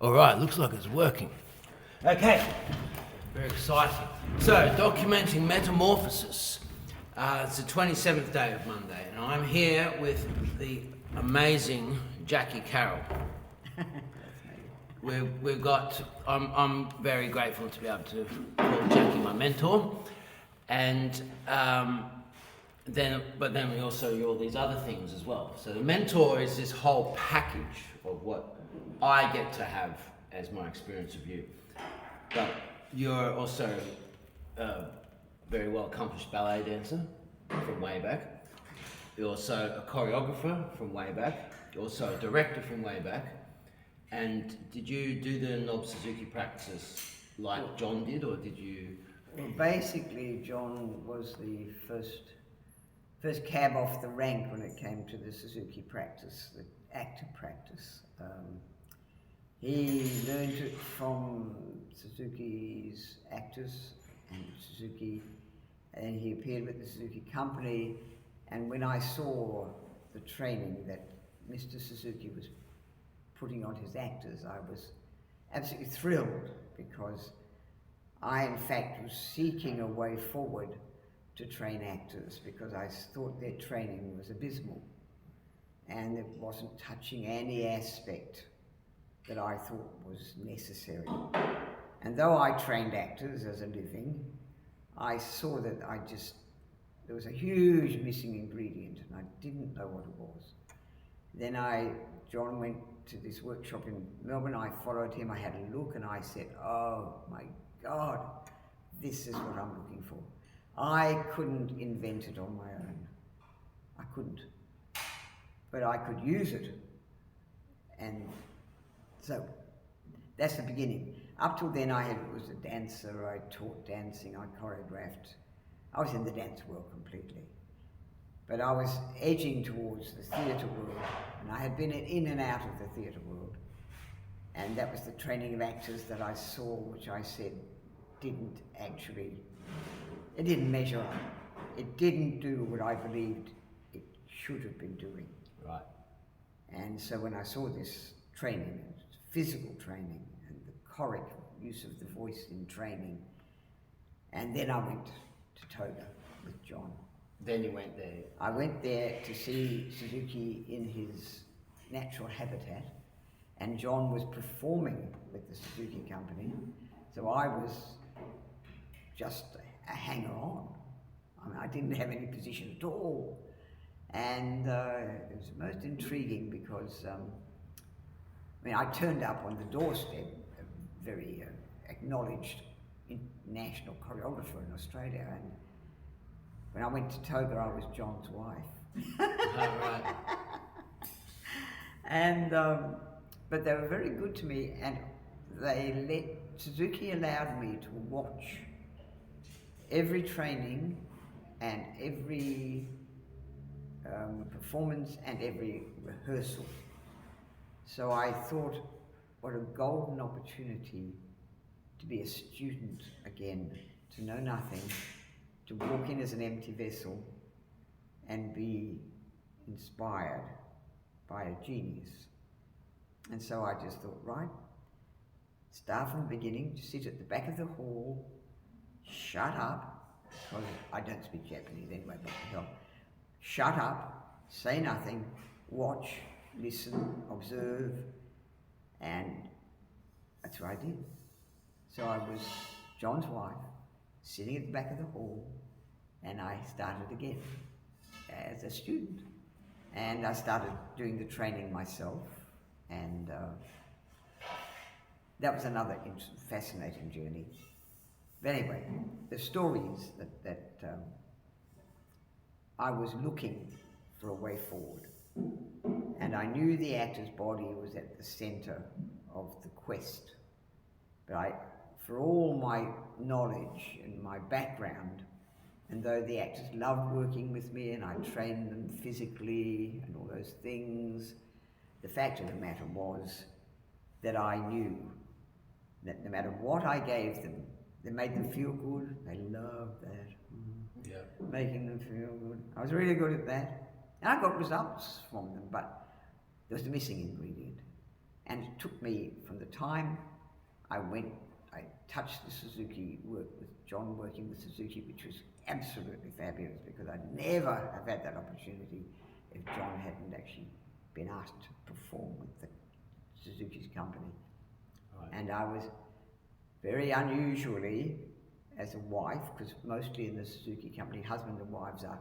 All right, looks like it's working. Okay, very exciting. So, documenting Metamorphosis. It's the 27th day of Monday, and I'm here with the amazing Jacqui Carroll. I'm very grateful to be able to call Jacqui my mentor, and then we also do all these other things as well. So the mentor is this whole package of what I get to have as my experience of you. But you're also a very well accomplished ballet dancer from way back. You're also a choreographer from way back. You're also a director from way back. And did you do the Nobbs Suzuki Praxis like John did, or did you? Well, basically, John was the first cab off the rank when it came to the Suzuki practice, the actor practice. He learned it from Suzuki's actors and Suzuki, and he appeared with the Suzuki company. And when I saw the training that Mr. Suzuki was putting on his actors, I was absolutely thrilled, because I, in fact, was seeking a way forward to train actors, because I thought their training was abysmal and it wasn't touching any aspect that I thought was necessary. And though I trained actors as a living, I saw that there was a huge missing ingredient, and I didn't know what it was. Then John went to this workshop in Melbourne. I followed him, I had a look, and I said, oh my God, this is what I'm looking for. I couldn't invent it on my own. I couldn't. But I could use it. And so that's the beginning. Up till then, I was a dancer. I taught dancing, I choreographed. I was in the dance world completely. But I was edging towards the theatre world, and I had been in and out of the theatre world. And that was the training of actors that I saw, which I said it didn't measure up. It didn't do what I believed it should have been doing. Right. And so when I saw this training, physical training, and the choric use of the voice in training, and then I went to Toga with John. Then you went there? I went there to see Suzuki in his natural habitat, and John was performing with the Suzuki company, so I was just a hanger-on. I mean, I didn't have any position at all. And it was most intriguing because, I turned up on the doorstep, a very acknowledged international choreographer in Australia, and when I went to Toga, I was John's wife. Oh, right. And, but they were very good to me, and Suzuki allowed me to watch every training and every performance and every rehearsal. So I thought, what a golden opportunity to be a student again, to know nothing, to walk in as an empty vessel and be inspired by a genius. And so I just thought, right, start from the beginning, sit at the back of the hall, shut up, because I don't speak Japanese anyway, but shut up, say nothing, watch, listen, observe, and that's what I did. So I was John's wife, sitting at the back of the hall, and I started again as a student. And I started doing the training myself, and that was another fascinating journey. But anyway, the story is that I was looking for a way forward, and I knew the actor's body was at the centre of the quest. But for all my knowledge and my background, and though the actors loved working with me and I trained them physically and all those things, the fact of the matter was that I knew that no matter what I gave them, they made them feel good. They loved that. Yeah. Making them feel good. I was really good at that. And I got results from them, but there was the missing ingredient. And it took me, from the time I touched the Suzuki work with John, working with Suzuki, which was absolutely fabulous, because I'd never have had that opportunity if John hadn't actually been asked to perform with the Suzuki's company. Right. And I was very unusually, as a wife, because mostly in the Suzuki company, husband and wives are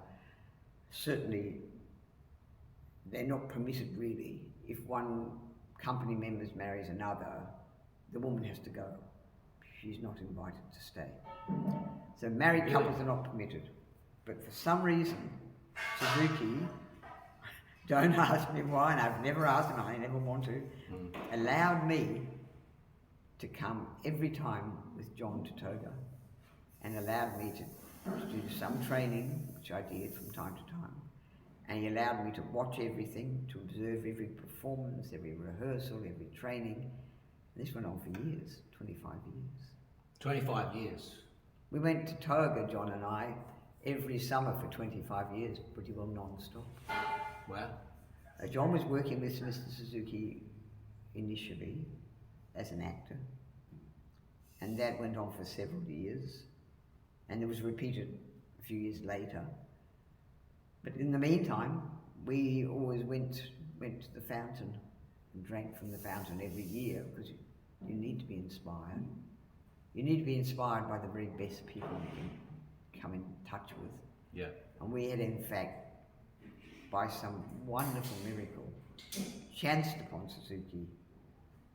certainly, they're not permitted really. If one company member marries another, the woman has to go. She's not invited to stay. So married couples are not permitted. But for some reason, Suzuki, don't ask me why, and I've never asked him, I never want to, allowed me to come every time with John to Toga, and allowed me to do some training, which I did from time to time. And he allowed me to watch everything, to observe every performance, every rehearsal, every training. This went on for years, 25 years. 25 years. We went to Toga, John and I, every summer for 25 years, pretty well non-stop. Wow. John was working with Mr. Suzuki initially as an actor, and that went on for several years, and it was repeated a few years later. But in the meantime, we always went to the fountain and drank from the fountain every year, because you need to be inspired. You need to be inspired by the very best people you can come in touch with. Yeah. And we had, in fact, by some wonderful miracle, chanced upon Suzuki,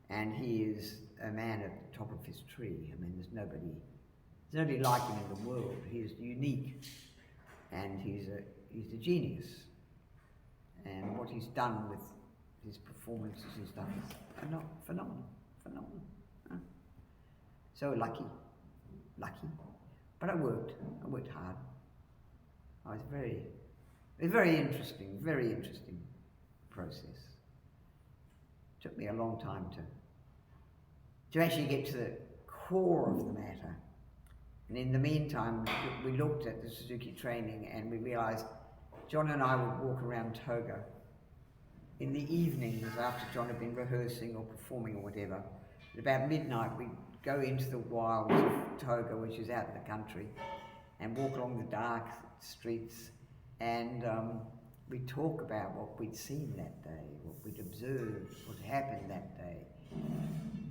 and he is a man at the top of his tree. I mean, there's nobody like him in the world. He is unique, and he's a genius. And what he's done with his performances and stuff is phenomenal. So lucky. But I worked hard. It was very interesting process. Took me a long time to actually get to the core of the matter. And in the meantime, we looked at the Suzuki training, and we realized John and I would walk around Toga in the evenings after John had been rehearsing or performing or whatever. At about midnight, we'd go into the wilds of Toga, which is out in the country, and walk along the dark streets, and we'd talk about what we'd seen that day, what we'd observed, what happened that day.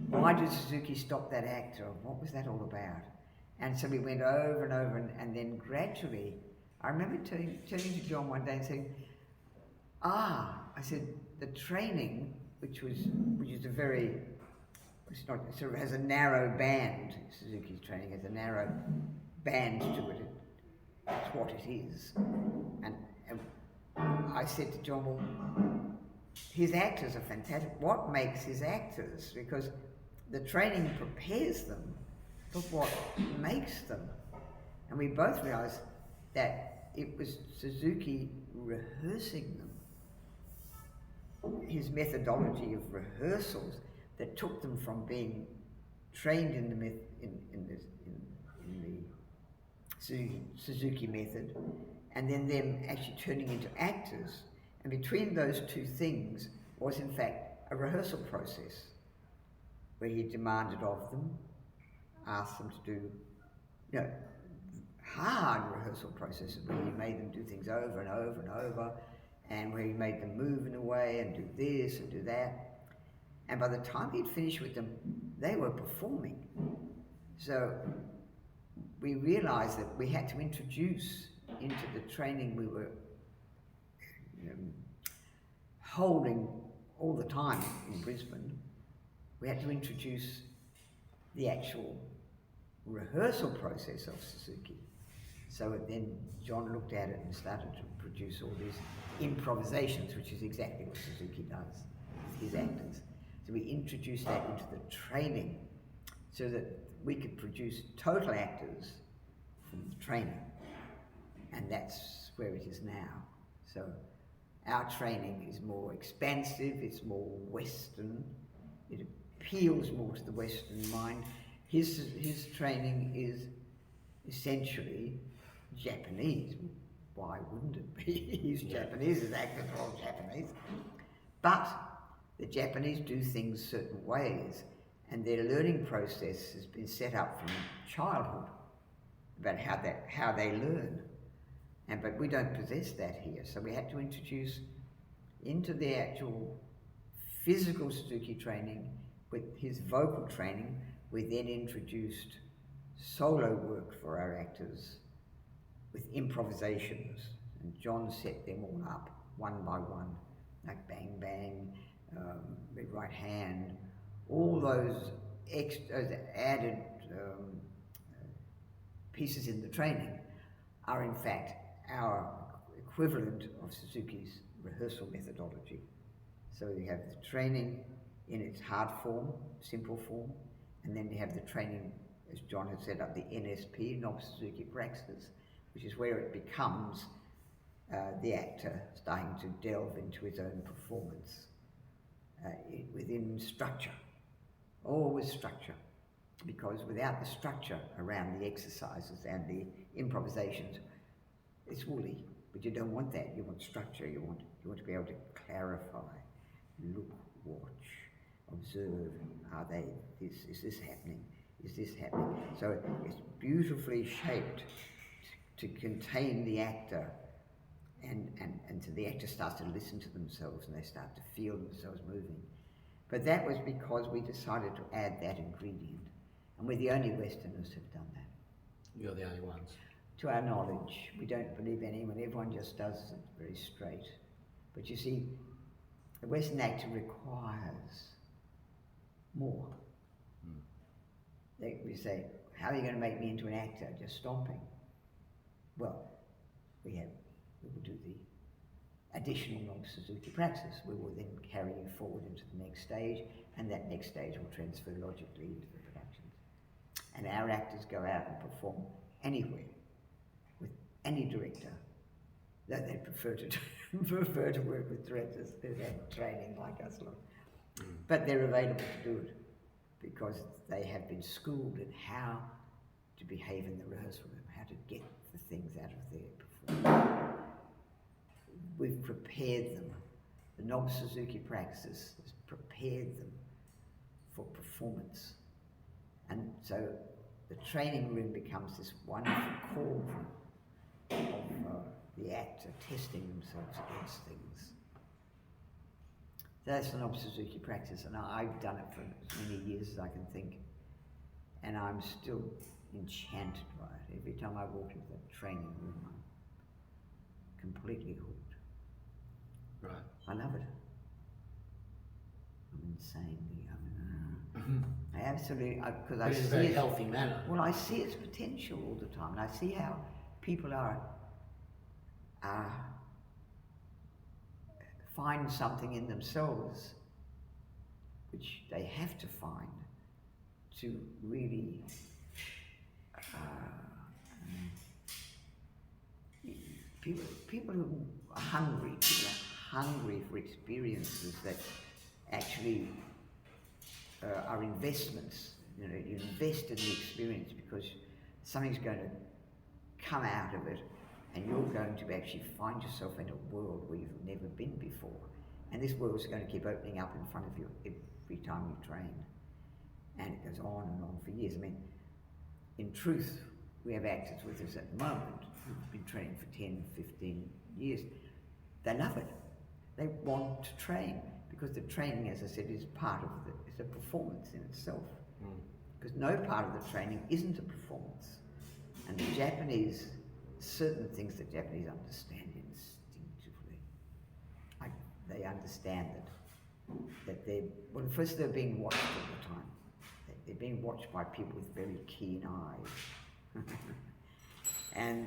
Why did Suzuki stop that actor? What was that all about? And so we went over and over, and then gradually, I remember turning to John one day and saying, I said, the training, which is a very, it's not, it sort of has a narrow band, Suzuki's training has a narrow band to it. That's what it is. And I said to John, well, his actors are fantastic. What makes his actors? Because the training prepares them for what makes them. And we both realized that it was Suzuki rehearsing them, his methodology of rehearsals, that took them from being trained in the Suzuki method, and then them actually turning into actors. And between those two things was in fact a rehearsal process where he demanded of them, asked them to do, hard rehearsal processes where he made them do things over and over and over, and where he made them move in a way and do this and do that. And by the time he'd finished with them, they were performing. So we realized that we had to introduce into the training we were holding all the time in Brisbane, we had to introduce the actual rehearsal process of Suzuki. So then John looked at it and started to produce all these improvisations, which is exactly what Suzuki does with his actors. So we introduced that into the training so that we could produce total actors from the training. And that's where it is now. So our training is more expansive, it's more Western, it appeals more to the Western mind. His training is essentially Japanese. Why wouldn't it be? He's Japanese, his actors are all Japanese. But The Japanese do things certain ways, and their learning process has been set up from childhood about how they learn. But we don't possess that here, so we had to introduce into the actual physical Suzuki training with his vocal training. We then introduced solo work for our actors with improvisations, and John set them all up one by one, like bang bang, red right hand, all those added pieces in the training are in fact our equivalent of Suzuki's rehearsal methodology. So you have the training in its hard form, simple form, and then you have the training, as John had set up, the NSP, Nobbs Suzuki Praxis, which is where it becomes the actor starting to delve into his own performance within structure, always structure, because without the structure around the exercises and the improvisations, it's woolly. But you don't want that. You want structure. You want to be able to clarify, look, watch, observe. Are they this? Is this happening? Is this happening? So it's beautifully shaped to contain the actor, and so the actor starts to listen to themselves and they start to feel themselves moving. But that was because we decided to add that ingredient, and we're the only Westerners who've done that. You're the only ones. To our knowledge, we don't believe anyone. Everyone just does it very straight. But you see, the Western actor requires more. We say, how are you going to make me into an actor? Just stomping. Well, we will do the additional Nobbs Suzuki Praxis. We will then carry you forward into the next stage, and that next stage will transfer logically into the productions. And our actors go out and perform anywhere with any director, though they prefer to work with directors who have training like us lot. But they're available to do it because they have been schooled in how to behave in the rehearsal room, how to get the things out of their performance. We've prepared them. The Nobbs Suzuki Praxis has prepared them for performance. And so the training room becomes this wonderful cauldron of the actor testing themselves against things. That's the Nobbs Suzuki Praxis, and I've done it for as many years as I can think, and I'm still enchanted by it. Every time I walk into that training room, I'm completely hooked. Right. I love it. I'm insanely. I absolutely, because I In a see very it, healthy manner. well, I see its potential all the time, and I see how people find something in themselves which they have to find to really people who are hungry, for experiences that actually are investments. You know, you invest in the experience because something's going to come out of it, and you're going to actually find yourself in a world where you've never been before. And this world is going to keep opening up in front of you every time you train. And it goes on and on for years. I mean, in truth, we have actors with us at the moment who've been training for 10, 15 years. They love it. They want to train because the training, as I said, is part of it's a performance in itself. Because no part of the training isn't a performance. And the Japanese, certain things the Japanese understand instinctively. They understand that first they're being watched all the time. They're being watched by people with very keen eyes. And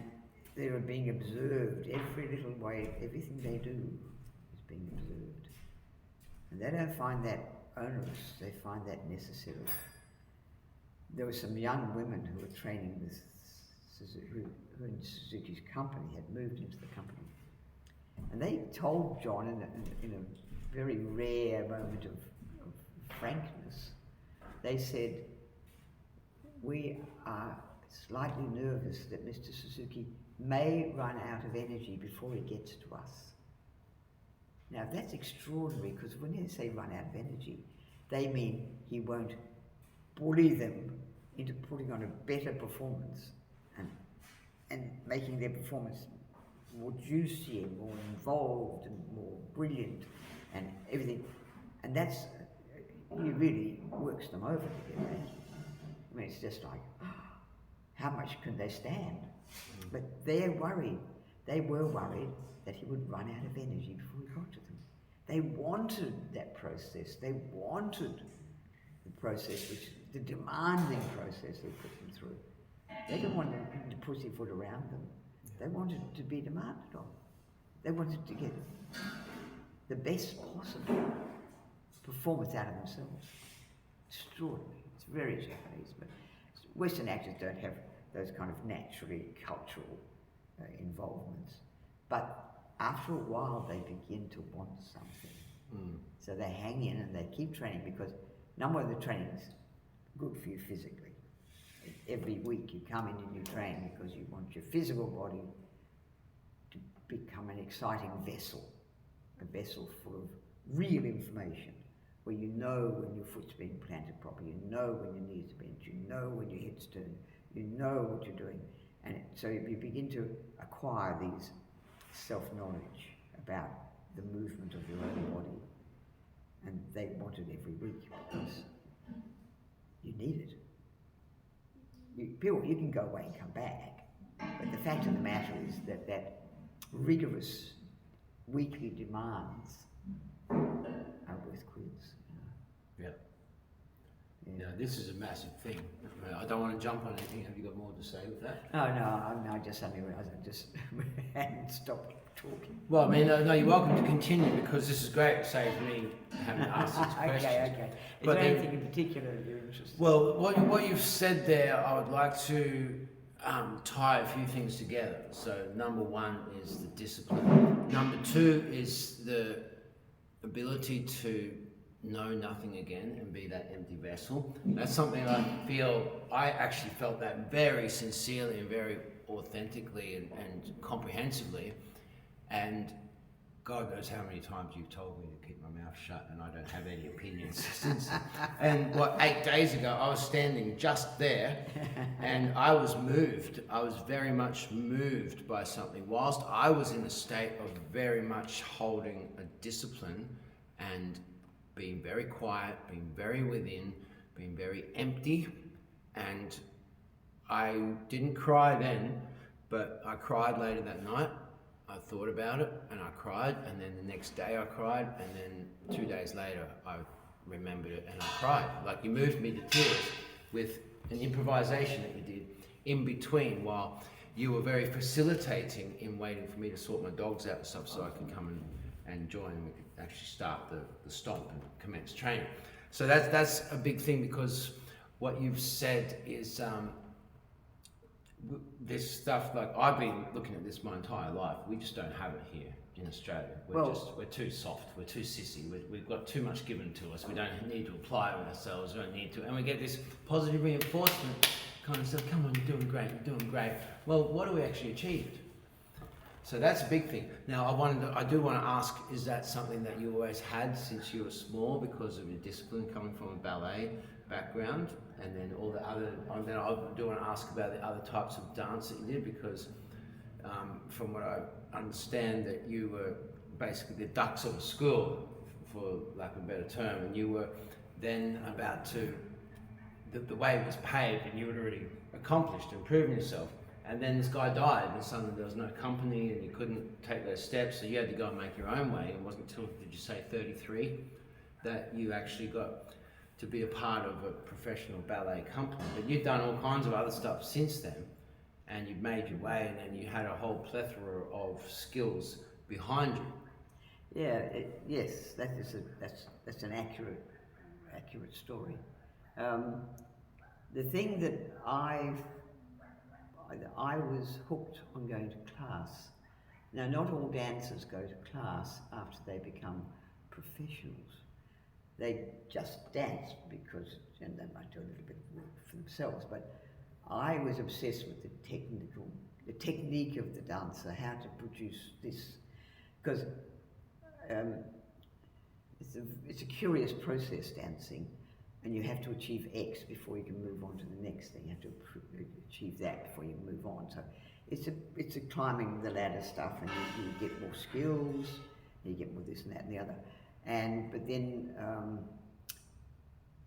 they're being observed every little way, everything they do is being observed. And they don't find that onerous, they find that necessary. There were some young women who were training with Suzuki, who in Suzuki's company, had moved into the company. And they told John in a very rare moment of frankness, they said, we are slightly nervous that Mr. Suzuki may run out of energy before he gets to us. Now that's extraordinary, because when they say run out of energy, they mean he won't bully them into putting on a better performance and making their performance more juicy and more involved and more brilliant and everything. And that's, he really works them over to get that. I mean, it's just like, how much can they stand? But they're worried. They were worried that he would run out of energy before he got to them. They wanted that process. They wanted the process, the demanding process they put them through. They didn't want them to pussyfoot around them. They wanted to be demanded of. They wanted to get the best possible performance out of themselves. Extraordinary. It's very Japanese, but Western actors don't have those kind of naturally cultural involvements. But after a while, they begin to want something. So they hang in and they keep training, because number one, the training's good for you physically. Every week you come in and you train because you want your physical body to become an exciting vessel, a vessel full of real information, where you know when your foot's being planted properly, you know when your knees are bent, you know when your head's turned, you know what you're doing. And so you begin to acquire these self-knowledge about the movement of your own body. And they want it every week because you need it. You can go away and come back, but the fact of the matter is that rigorous weekly demands are worth quids. Yeah. Now, this is a massive thing. I don't want to jump on anything. Have you got more to say with that? Oh, no, I just suddenly realised I just hadn't stopped talking. Well, I mean, no, you're welcome to continue, because this is great. It saves me having to ask these questions. Okay. Is there anything in particular that you're interested in? Well, what you've said there, I would like to tie a few things together. So, number one is the discipline. Number two is the ability to know nothing again and be that empty vessel. That's something I actually felt that very sincerely and very authentically and comprehensively. And God knows how many times you've told me to keep my mouth shut and I don't have any opinions since. And 8 days ago, I was standing just there and I was moved. I was very much moved by something. Whilst I was in a state of very much holding a discipline and being very quiet, being very within, being very empty. And I didn't cry then, but I cried later that night. I thought about it and I cried, and then the next day I cried, and then 2 days later I remembered it and I cried. Like, you moved me to tears with an improvisation that you did in between, while you were very facilitating in waiting for me to sort my dogs out and stuff so I could come and join, and we could actually start the stomp and commence training. So that's a big thing, because what you've said is this stuff, like, I've been looking at this my entire life. We just don't have it here in Australia. We're too soft, we're too sissy, we've got too much given to us. We don't need to apply it ourselves, we don't need to. And we get this positive reinforcement kind of stuff. Come on, you're doing great, you're doing great. Well, what have we actually achieved? So that's a big thing. Now, I do want to ask, is that something that you always had since you were small, because of your discipline coming from a ballet background, and then all the other, I do want to ask about the other types of dance that you did, because from what I understand, that you were basically the ducks of a school, for lack of a better term, and you were then about to, the way was paved and you had already accomplished and proven yourself. And then this guy died, and suddenly there was no company and you couldn't take those steps, so you had to go and make your own way. It wasn't until, did you say 33, that you actually got to be a part of a professional ballet company. But you've done all kinds of other stuff since then, and you've made your way, and then you had a whole plethora of skills behind you. Yeah, yes, that's an accurate story. The thing that I was hooked on going to class. Now, not all dancers go to class after they become professionals. They just dance because, and they might do a little bit of work for themselves, but I was obsessed with the technique of the dancer, how to produce this. Because it's a curious process, dancing, and you have to achieve X before you can move on to the next thing. You have to achieve that before you move on. So it's a climbing the ladder stuff, and you get more skills, you get more this and that and the other. But then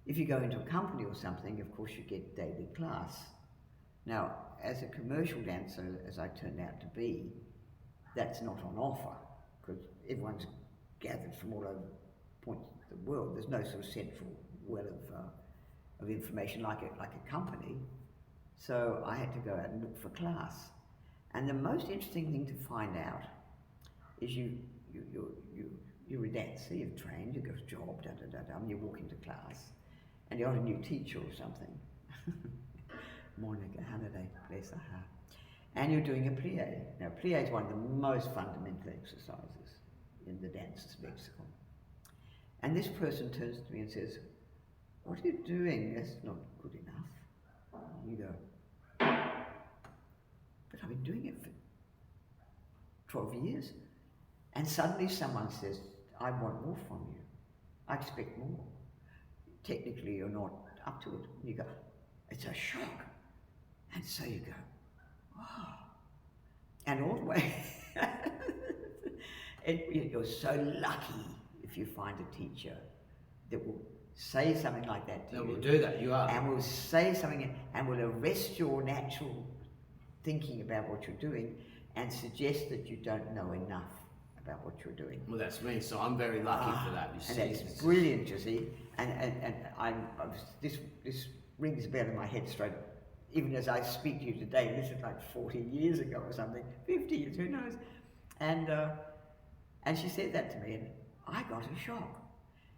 if you go into a company or something, of course you get daily class. Now, as a commercial dancer, as I turned out to be, that's not on offer, because everyone's gathered from all over points of the world. There's no sort of central well of information like a company. So I had to go out and look for class. And the most interesting thing to find out is you're a dancer, you've trained, you've got a job, and you walk into class, and you're a new teacher or something. Monica Halliday, bless her heart. And you're doing a plie. Now, plie is one of the most fundamental exercises in the dancer's lexicon. And this person turns to me and says, "What are you doing? That's not good enough." And you go, "But I've been doing it for 12 years. And suddenly someone says, "I want more from you. I expect more. Technically, you're not up to it." And you go, it's a shock. And so you go, "Oh." And all the way, you're so lucky if you find a teacher that will say something like that to you. That will do that, you are. And will say something and will arrest your natural thinking about what you're doing and suggest that you don't know enough about what you're doing. Well, that's me, so I'm very lucky for that, you see. And that's brilliant, you see. And this rings a bell in my head straight, even as I speak to you today. This is like 40 years ago or something, 50 years, who knows? And she said that to me, and I got a shock,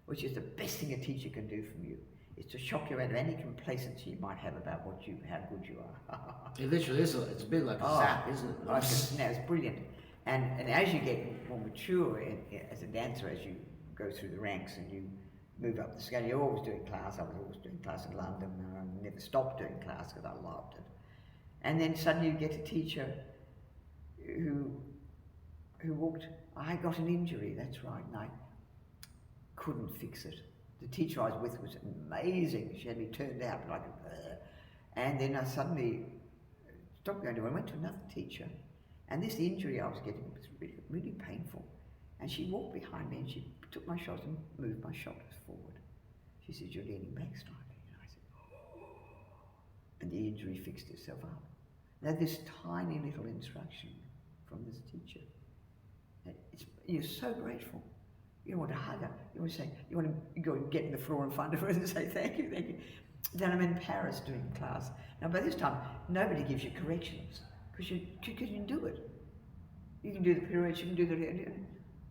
which is the best thing a teacher can do for you, is to shock you out of any complacency you might have about how good you are. It literally is, it's a bit like a zap, isn't it? It's brilliant. And as you get more mature as a dancer, as you go through the ranks and you move up the scale, you're always doing class. I was always doing class in London, and I never stopped doing class because I loved it. And then suddenly you get a teacher who walked, "I got an injury, that's right," and I couldn't fix it. The teacher I was with was amazing. She had me turned out like and then I suddenly stopped going to her. I went to another teacher, and this injury I was getting was really, really painful. And she walked behind me and she took my shoulders and moved my shoulders forward. She said, "You're leaning back slightly." And I said, "Oh." And the injury fixed itself up. And I had this tiny little instruction from this teacher. You're so grateful. You want to hug her. You want to say, you want to go and get on the floor in front of her and say, "Thank you, thank you." Then I'm in Paris doing class. Now by this time, nobody gives you corrections because you can do it. You can do the pirouettes, you can do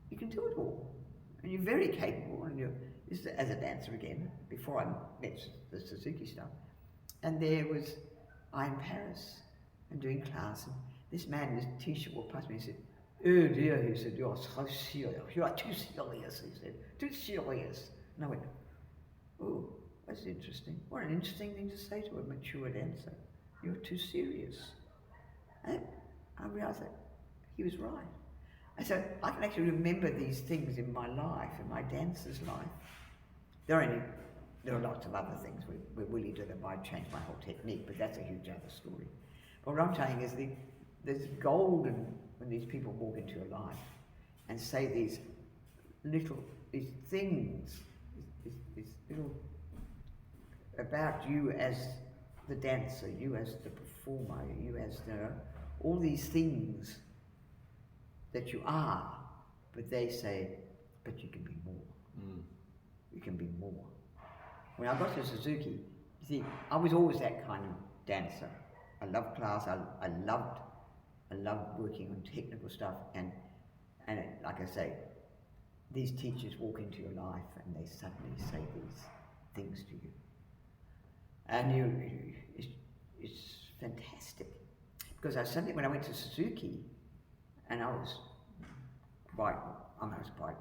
you can do it all. And you're very capable, and this is as a dancer again, before I met the Suzuki stuff. And there was I in Paris and doing class, and this man, this teacher walked past me and said, "Oh dear," he said, "you're so serious. You are too serious," he said, "too serious." And I went, "Oh, that's interesting. What an interesting thing to say to a mature dancer. You're too serious." And I realised that he was right. And so I can actually remember these things in my life, in my dancer's life. There are lots of other things where Willie did it might change my whole technique, but that's a huge other story. But what I'm saying is there's gold when these people walk into your life and say these things, these little about you as the dancer, you as the performer, you as all these things that you are, but they say, "But you can be more. You can be more." When I got to Suzuki, you see, I was always that kind of dancer. I loved class. I loved working on technical stuff, and like I say, these teachers walk into your life and they suddenly say these things to you, and it's fantastic. Because when I went to Suzuki, and I was quite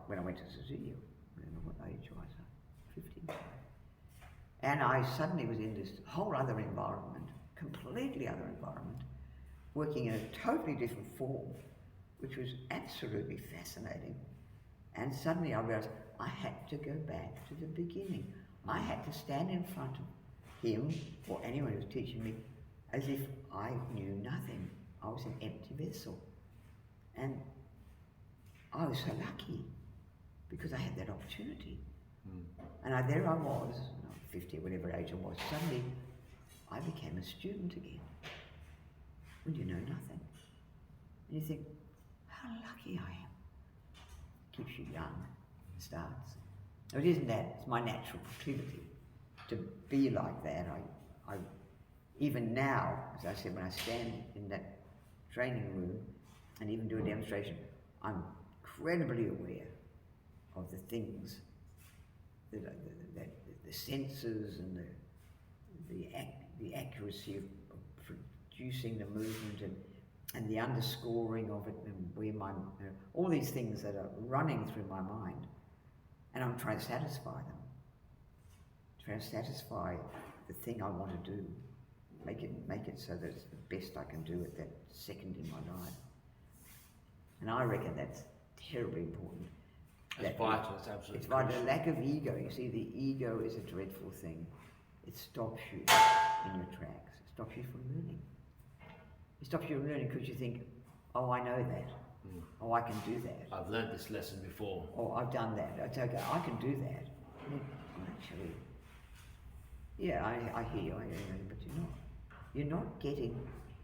when I went to Suzuki, I don't know what age I was, 15. And I suddenly was in this whole other environment, completely other environment, working in a totally different form, which was absolutely fascinating. And suddenly I realized I had to go back to the beginning. I had to stand in front of him or anyone who was teaching me as if I knew nothing. I was an empty vessel. And I was so lucky because I had that opportunity. And there I was, 50 or whatever age I was, suddenly I became a student again when you know nothing. And you think, how lucky I am. Keeps you young, starts. No, it isn't that, it's my natural proclivity to be like that. I even now, as I said, when I stand in that training room and even do a demonstration, I'm incredibly aware of the things, the senses and the accuracy of producing the movement and the underscoring of it and where all these things that are running through my mind. And I'm trying to satisfy them. Trying to satisfy the thing I want to do. Make it so that it's the best I can do at that second in my life. And I reckon that's terribly important. It's vital, it's absolutely It's vital. crucial. A lack of ego. You see, the ego is a dreadful thing. It stops you in your tracks. It stops you from learning. It stops you from learning because you think, oh, I know that. Oh, I can do that. I've learned this lesson before. Oh, I've done that. It's okay, I can do that. Actually, yeah, I hear you, but you're not. You're not getting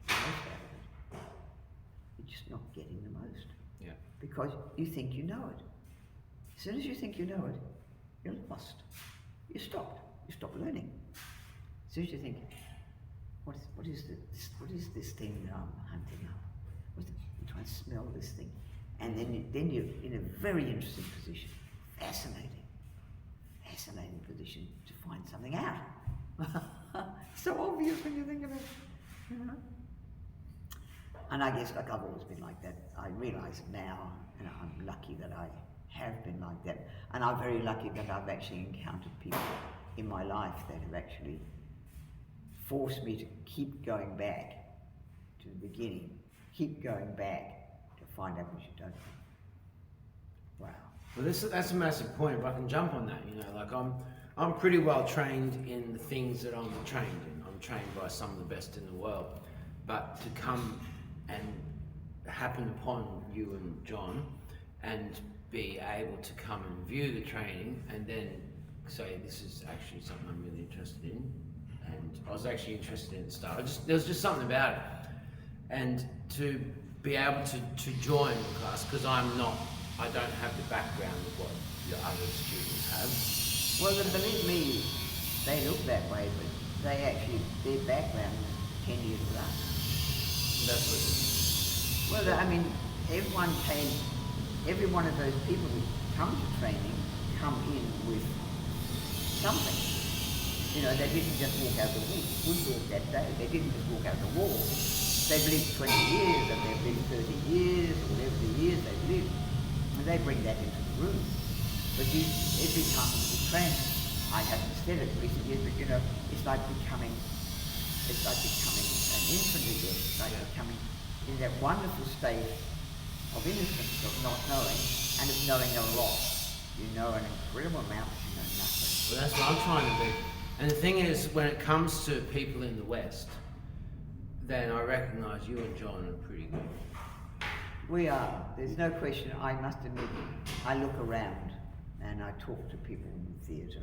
the most out of it. You're just not getting the most. Yeah. Because you think you know it. As soon as you think you know it, you're lost. You stopped. You stop learning. As soon as you think, what is this thing that I'm hunting up? You try and smell this thing. And then you're in a very interesting position. Fascinating position to find something out. So obvious when you think of it, you know. And I guess like I've always been like that. I realise it now, and I'm lucky that I have been like that. And I'm very lucky that I've actually encountered people in my life that have actually forced me to keep going back to the beginning, keep going back to find out what you don't know. Wow. Well, that's a massive point. If I can jump on that, like I'm pretty well trained in the things that I'm trained in. I'm trained by some of the best in the world. But to come and happen upon you and John and be able to come and view the training and then say, this is actually something I'm really interested in. And I was actually interested in at the start. There was just something about it. And to be able to join the class, because I don't have the background of what the other students have. Well, then believe me, they look that way, but their background is 10 years plus. That's what it is. Well, I mean, every one of those people who come to training come in with something. They didn't just walk out the woodwork that day. They didn't just walk out the wall. They've lived 20 years, and they've lived 30 years, or whatever the years they've lived. And they bring that into the room. But every time you train, I haven't said it recent years, but it's like becoming an infant again. It's like becoming in that wonderful state of innocence, of not knowing, and of knowing a lot. You know an incredible amount, but you know nothing. Well, that's what I'm trying to do. And the thing is, when it comes to people in the West, then I recognise you and John are pretty good. We are. There's no question. I must admit, I look around and I talk to people in the theatre,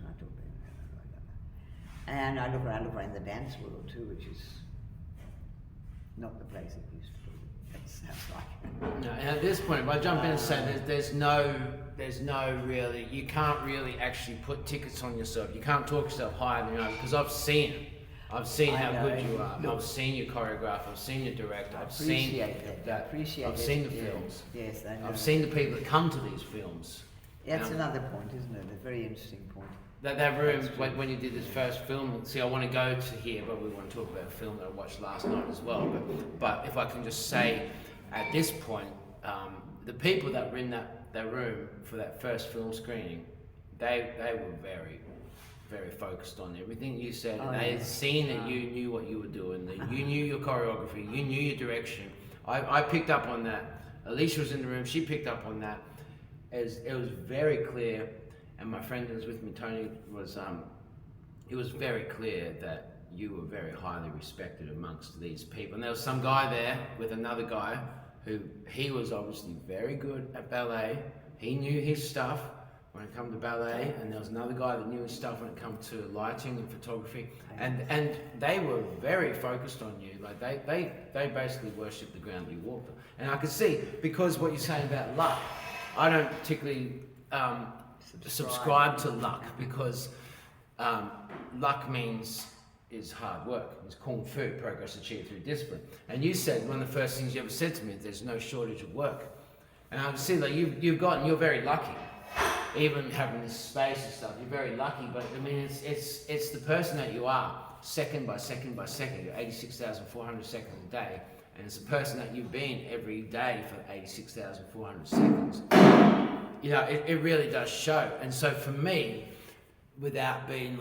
and I look around the dance world too, which is not the place it used to be. That sounds like. No, and at this point, if I jump in and say there's no really, you can't really actually put tickets on yourself. You can't talk yourself higher than you are, because I've seen it. I've seen how good you are. Look, I've seen you choreograph. I've seen you direct. I've seen that. I've seen the films. Yes, I know. I've seen the people that come to these films. That's another point, isn't it? A very interesting point. That room, when you did this first film, see, I want to go to here, but we want to talk about a film that I watched last night as well. But if I can just say, at this point, the people that were in that room for that first film screening, they were very, very focused on everything you said. And they had seen that you knew what you were doing, that you knew your choreography, you knew your direction. I picked up on that. Alicia was in the room, she picked up on that. it was very clear, and my friend who was with me, Tony, it was very clear that you were very highly respected amongst these people. And there was some guy there with another guy who, he was obviously very good at ballet. He knew his stuff when it came to ballet, and there was another guy that knew his stuff when it came to lighting and photography. And they were very focused on you. Like they basically worshipped the ground you walked on. And I could see, because what you're saying about luck, I don't particularly subscribe to luck, because luck is hard work. It's kung fu, progress achieved through discipline. And you said, one of the first things you ever said to me, there's no shortage of work. And I can see that you're very lucky. Even having this space and stuff, you're very lucky. But I mean, it's the person that you are, second by second by second. You're 86,400 seconds a day. And it's the person that you've been every day for 86,400 seconds. You know, it really does show. And so for me, without being,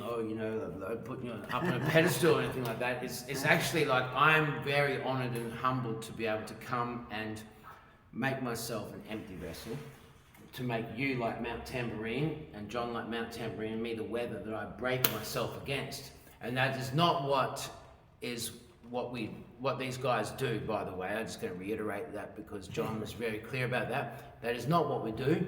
putting you up on a pedestal or anything like that, it's actually like I'm very honoured and humbled to be able to come and make myself an empty vessel, to make you like Mount Tambourine and John like Mount Tambourine, and me the weather that I break myself against. And that is not what these guys do, by the way. I'm just going to reiterate that because John was very clear about that. That is not what we do.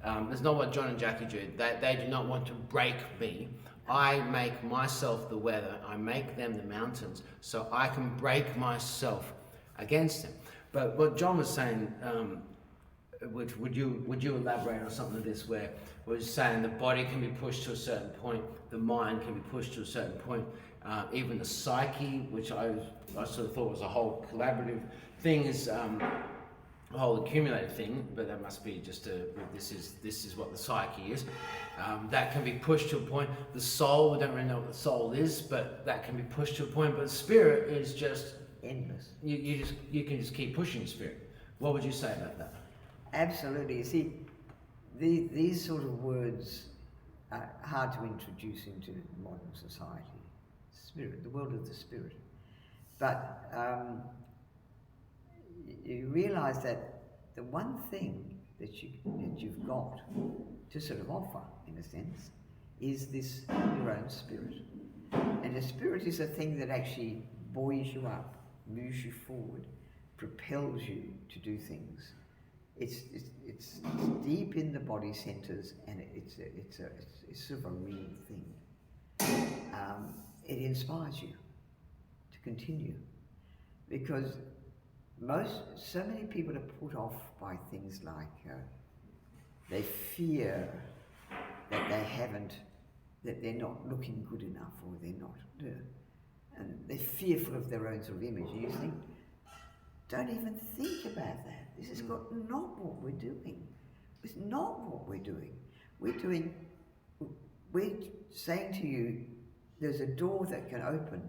That's not what John and Jacqui do. They do not want to break me. I make myself the weather. I make them the mountains, so I can break myself against them. But what John was saying, would you elaborate on something of this, where we're saying the body can be pushed to a certain point, the mind can be pushed to a certain point, even the psyche, which I sort of thought was a whole collaborative thing, is a whole accumulated thing, but that must be just this is what the psyche is. That can be pushed to a point. The soul, we don't really know what the soul is, but that can be pushed to a point. But spirit is just endless. You can just keep pushing spirit. What would you say about that? Absolutely. You see, these sort of words are hard to introduce into modern society. Spirit, the world of the spirit. But you realise that the one thing that you've got to sort of offer, in a sense, is this your own spirit. And the spirit is a thing that actually buoys you up, moves you forward, propels you to do things. It's deep in the body centres, and it's sort of a real thing. It inspires you to continue, because so many people are put off by things like they fear that that they're not looking good enough, or they're not, and they're fearful of their own sort of image. And you think, don't even think about that. This is not what we're doing. It's not what we're doing. We're saying to you, there's a door that can open,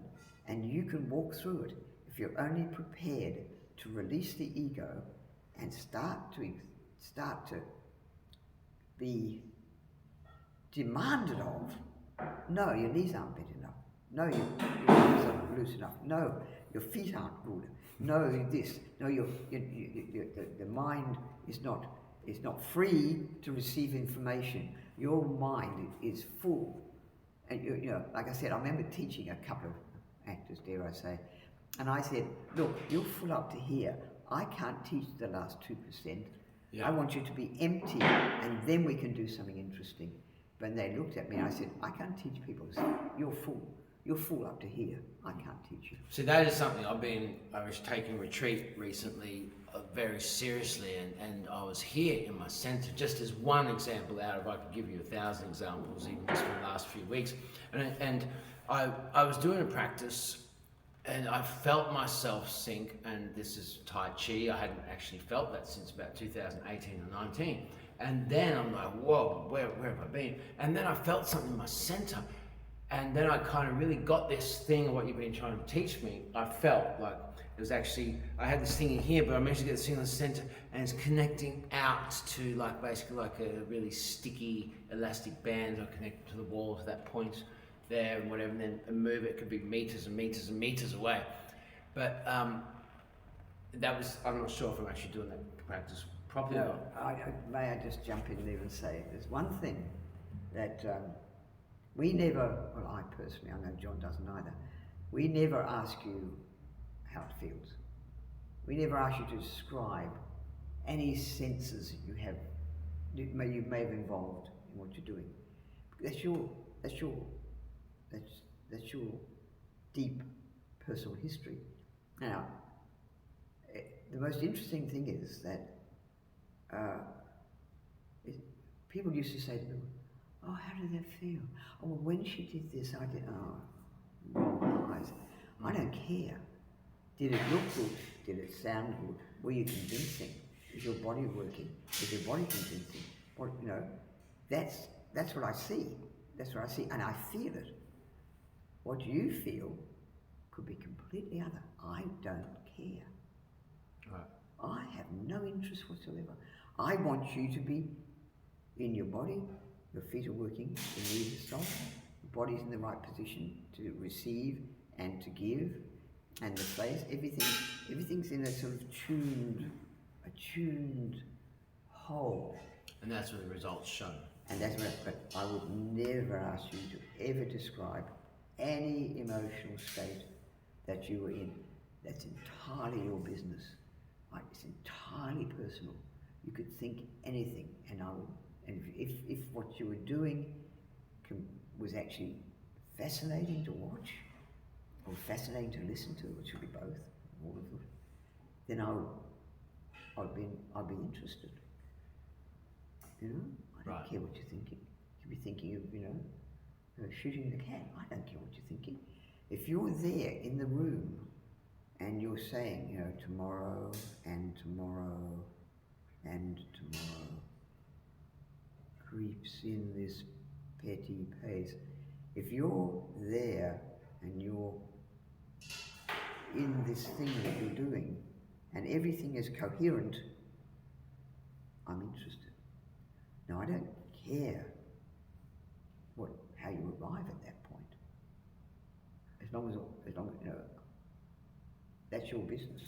and you can walk through it if you're only prepared to release the ego and start to be demanded of. No, your knees aren't bent enough. No, your arms aren't loose enough. No, your feet aren't good. No, this. No, the mind is not free to receive information. Your mind is full. And you know, like I said, I remember teaching a couple of actors, dare I say, and I said, look, you're full up to here. I can't teach the last 2%. Yeah. I want you to be empty, and then we can do something interesting. But they looked at me and I said, I can't teach people. You're full. You're full up to here. I can't teach you. So that is something I was taking retreat recently very seriously, and I was here in my centre, just as one example out of, I could give you 1,000 examples, even just from the last few weeks. And I was doing a practice, and I felt myself sink, and this is Tai Chi. I hadn't actually felt that since about 2018 or 19. And then I'm like, whoa, where have I been? And then I felt something in my centre. And then I kind of really got this thing of what you've been trying to teach me. I felt like it was actually, I had this thing in here, but I managed to get this thing in the center, and it's connecting out to like basically like a really sticky elastic band. I connect to the wall to that point there and whatever, and then move it. It could be meters and meters and meters away. But that was, I'm not sure if I'm actually doing that practice properly. No, may I just jump in there and say, there's one thing that we never, well, I personally, I know John doesn't either, we never ask you how it feels. We never ask you to describe any senses that you have, you may have involved in what you're doing. That's your deep personal history. Now, the most interesting thing is that people used to say to me, "Oh, how did that feel? Oh, well, when she did this, I did." Oh, wrong eyes. I don't care. Did it look good? Did it sound good? Were you convincing? Is your body working? Is your body convincing? What, you know, that's what I see. That's what I see, and I feel it. What you feel could be completely other. I don't care. Right. I have no interest whatsoever. I want you to be in your body. Your feet are working, your knees are soft, your body's in the right position to receive and to give, and the face, everything's in a sort of tuned whole. And that's where the results show. And that's what, but I would never ask you to ever describe any emotional state that you were in. That's entirely your business. Like, it's entirely personal. You could think anything, and I would. And if what you were doing was actually fascinating to watch, or fascinating to listen to, which would be both, all of it, then I'd be interested. You know, I don't care what you're thinking. You could be thinking of, shooting the cat. I don't care what you're thinking. If you're there in the room and you're saying, tomorrow and tomorrow and tomorrow creeps in this petty pace. If you're there and you're in this thing that you're doing and everything is coherent, I'm interested. Now, I don't care how you arrive at that point. As long as that's your business.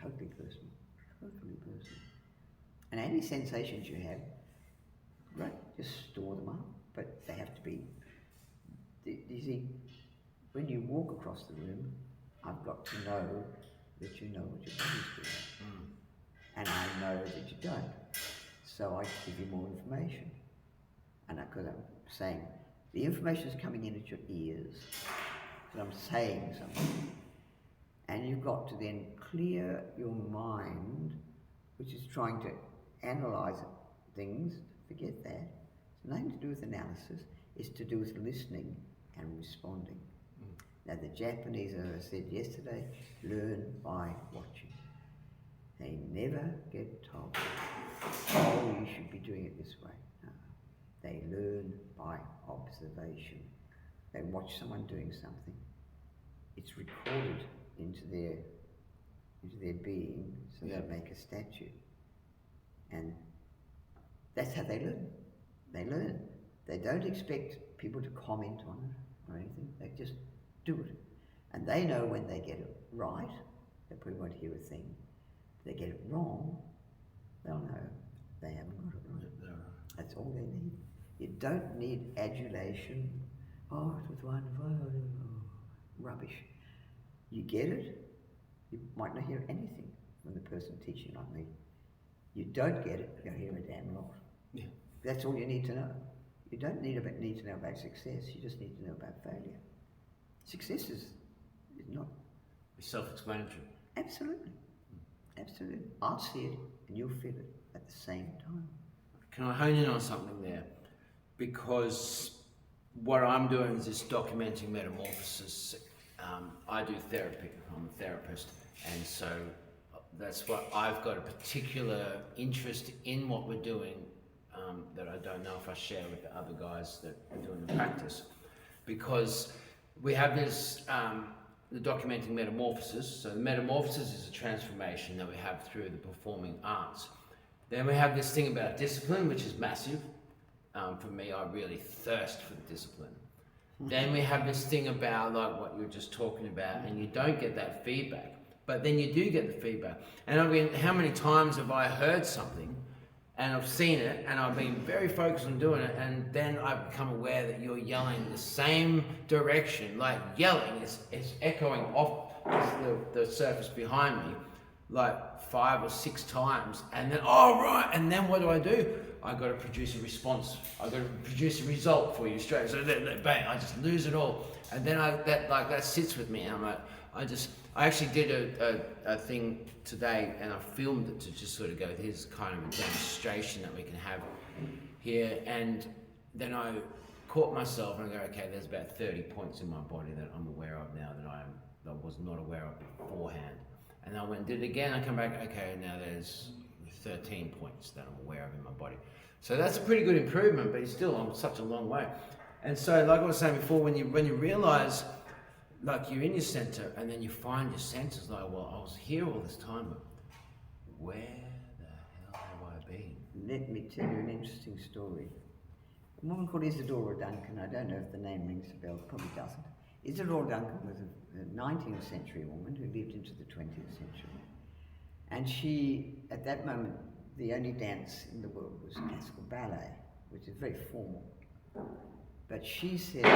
Totally personal. And any sensations you have, right, just store them up, but they have to be, you see, when you walk across the room, I've got to know that you know what your body's doing. And I know that you don't. So I give you more information. And because I'm saying, the information is coming in at your ears, because I'm saying something. And you've got to then clear your mind, which is trying to analyze things. Forget that. It's nothing to do with analysis. It's to do with listening and responding. Now, the Japanese, as I said yesterday, learn by watching. They never get told, "Oh, you should be doing it this way." No. They learn by observation. They watch someone doing something. It's recorded into their being, so they'll make a statue. And that's how they learn. They learn. They don't expect people to comment on it or anything. They just do it. And they know when they get it right, they probably won't hear a thing. If they get it wrong, they'll know they haven't got it right. That's all they need. You don't need adulation. "Oh, it was wonderful." Rubbish. You get it, you might not hear anything from the person teaching like me. You don't get it, you'll hear a damn lot. Yeah. That's all you need to know. You don't need to know about success, you just need to know about failure. Success is not... It's self-explanatory. Absolutely. Absolutely. I'll see it and you'll feel it at the same time. Can I hone in on something there? Because what I'm doing is just documenting metamorphosis. I do therapy, I'm a therapist, and so that's what I've got a particular interest in what we're doing that I don't know if I share with the other guys that are doing the practice. Because we have this, the documenting metamorphosis. So the metamorphosis is a transformation that we have through the performing arts. Then we have this thing about discipline, which is massive. For me, I really thirst for the discipline. Then we have this thing about like what you were just talking about, and you don't get that feedback. But then you do get the feedback. And I mean, how many times have I heard something and I've seen it and I've been very focused on doing it, and then I've become aware that you're yelling the same direction, like yelling, it's echoing off the surface behind me like 5 or 6 times, and then, oh right, and then what do? I got to produce a response. I got to produce a result for you straight. So then, bang, I just lose it all, and then that sits with me, and I'm like, I actually did a thing today, and I filmed it to just sort of go, here's kind of a demonstration that we can have here, and then I caught myself and I go, okay, there's about 30 points in my body that I'm aware of now that I was not aware of beforehand. And I went and did it again, I come back, okay, now there's 13 points that I'm aware of in my body. So that's a pretty good improvement, but it's still on such a long way. And so, like I was saying before, when you realize, like, you're in your center, and then you find your senses, like, well, I was here all this time, but where the hell have I been? Let me tell you an interesting story. A woman called Isadora Duncan, I don't know if the name rings a bell, probably doesn't. Isadora Duncan was a 19th century woman who lived into the 20th century. And she, at that moment, the only dance in the world was classical ballet, which is very formal. But she said,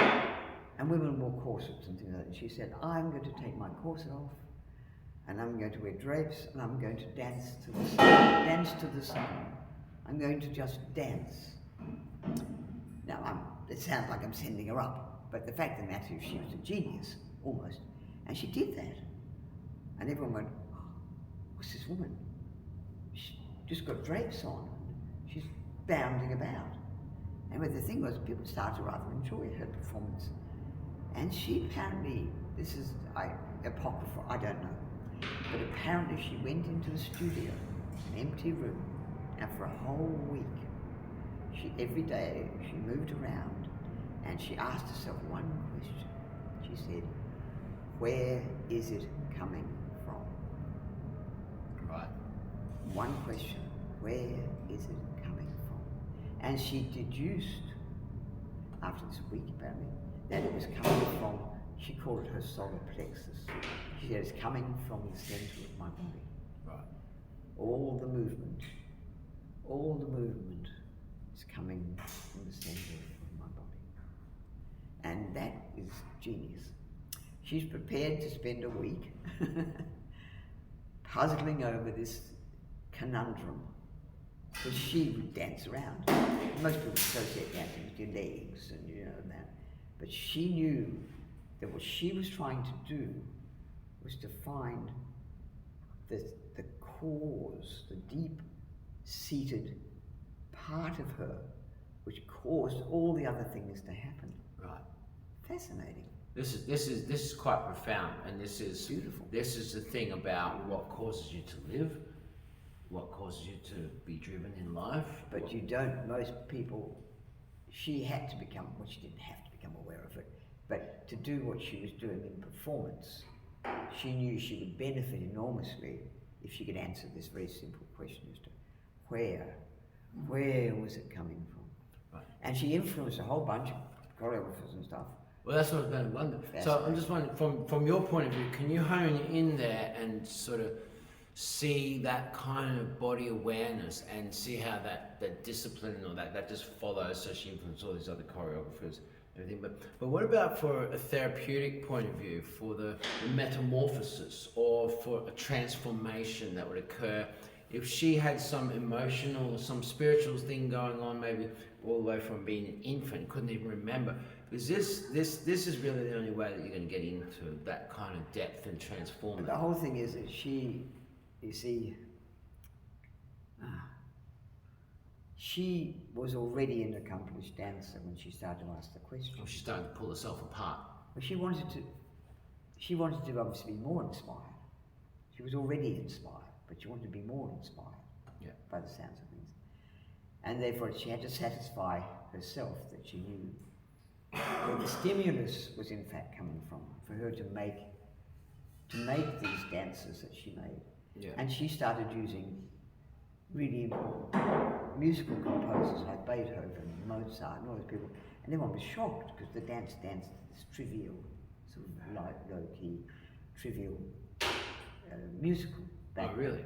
and women wore corsets and things like that, and she said, I'm going to take my corset off, and I'm going to wear drapes, and I'm going to dance to the sun. Dance to the sun. I'm going to just dance. Now, it sounds like I'm sending her up, but the fact of the matter is she was a genius, almost. And she did that. And everyone went, oh, what's this woman? She's just got drapes on. She's bounding about. And but the thing was, people started to rather enjoy her performance. And she apparently, this is apocryphal, I don't know, but apparently she went into the studio, an empty room, and for a whole week, every day she moved around, and she asked herself one question. She said, where is it coming from? Right. One question, where is it coming from? And she deduced, after this week apparently, that it was coming from, she called it her solar plexus. She said it's coming from the center of my body. Right. All the movement is coming from the center of my body. And that is genius. She's prepared to spend a week puzzling over this conundrum, because she would dance around. Most people associate dancing with your legs and that. But she knew that what she was trying to do was to find the cause, the deep-seated part of her which caused all the other things to happen. Right. Fascinating. This is quite profound, and this is beautiful. This is the thing about what causes you to live, what causes you to be driven in life. But you don't, most people, she had to become, well, she didn't have to become aware of it, but to do what she was doing in performance, she knew she would benefit enormously if she could answer this very simple question as to where was it coming from? Right. And she influenced a whole bunch of choreographers and stuff. Well, that's what I was going to wonder. So I'm just wondering, from your point of view, can you hone in there and sort of see that kind of body awareness and see how that discipline or that just follows, so she influenced all these other choreographers and everything. But what about for a therapeutic point of view, for the metamorphosis or for a transformation that would occur if she had some emotional or some spiritual thing going on, maybe all the way from being an infant, couldn't even remember? Because this is really the only way that you're going to get into that kind of depth and transform it. The whole thing is that she, you see, she was already an accomplished dancer when she started to ask the question. Well, she's starting to pull herself apart. But she wanted to obviously be more inspired. She was already inspired, but she wanted to be more inspired, by the sounds of things. And therefore she had to satisfy herself that she knew where the stimulus was in fact coming from, for her to make these dances that she made. Yeah. And she started using really important musical composers like Beethoven, Mozart, and all those people. And everyone was shocked because the dance danced this trivial, sort of low-key, trivial musical. Oh, really?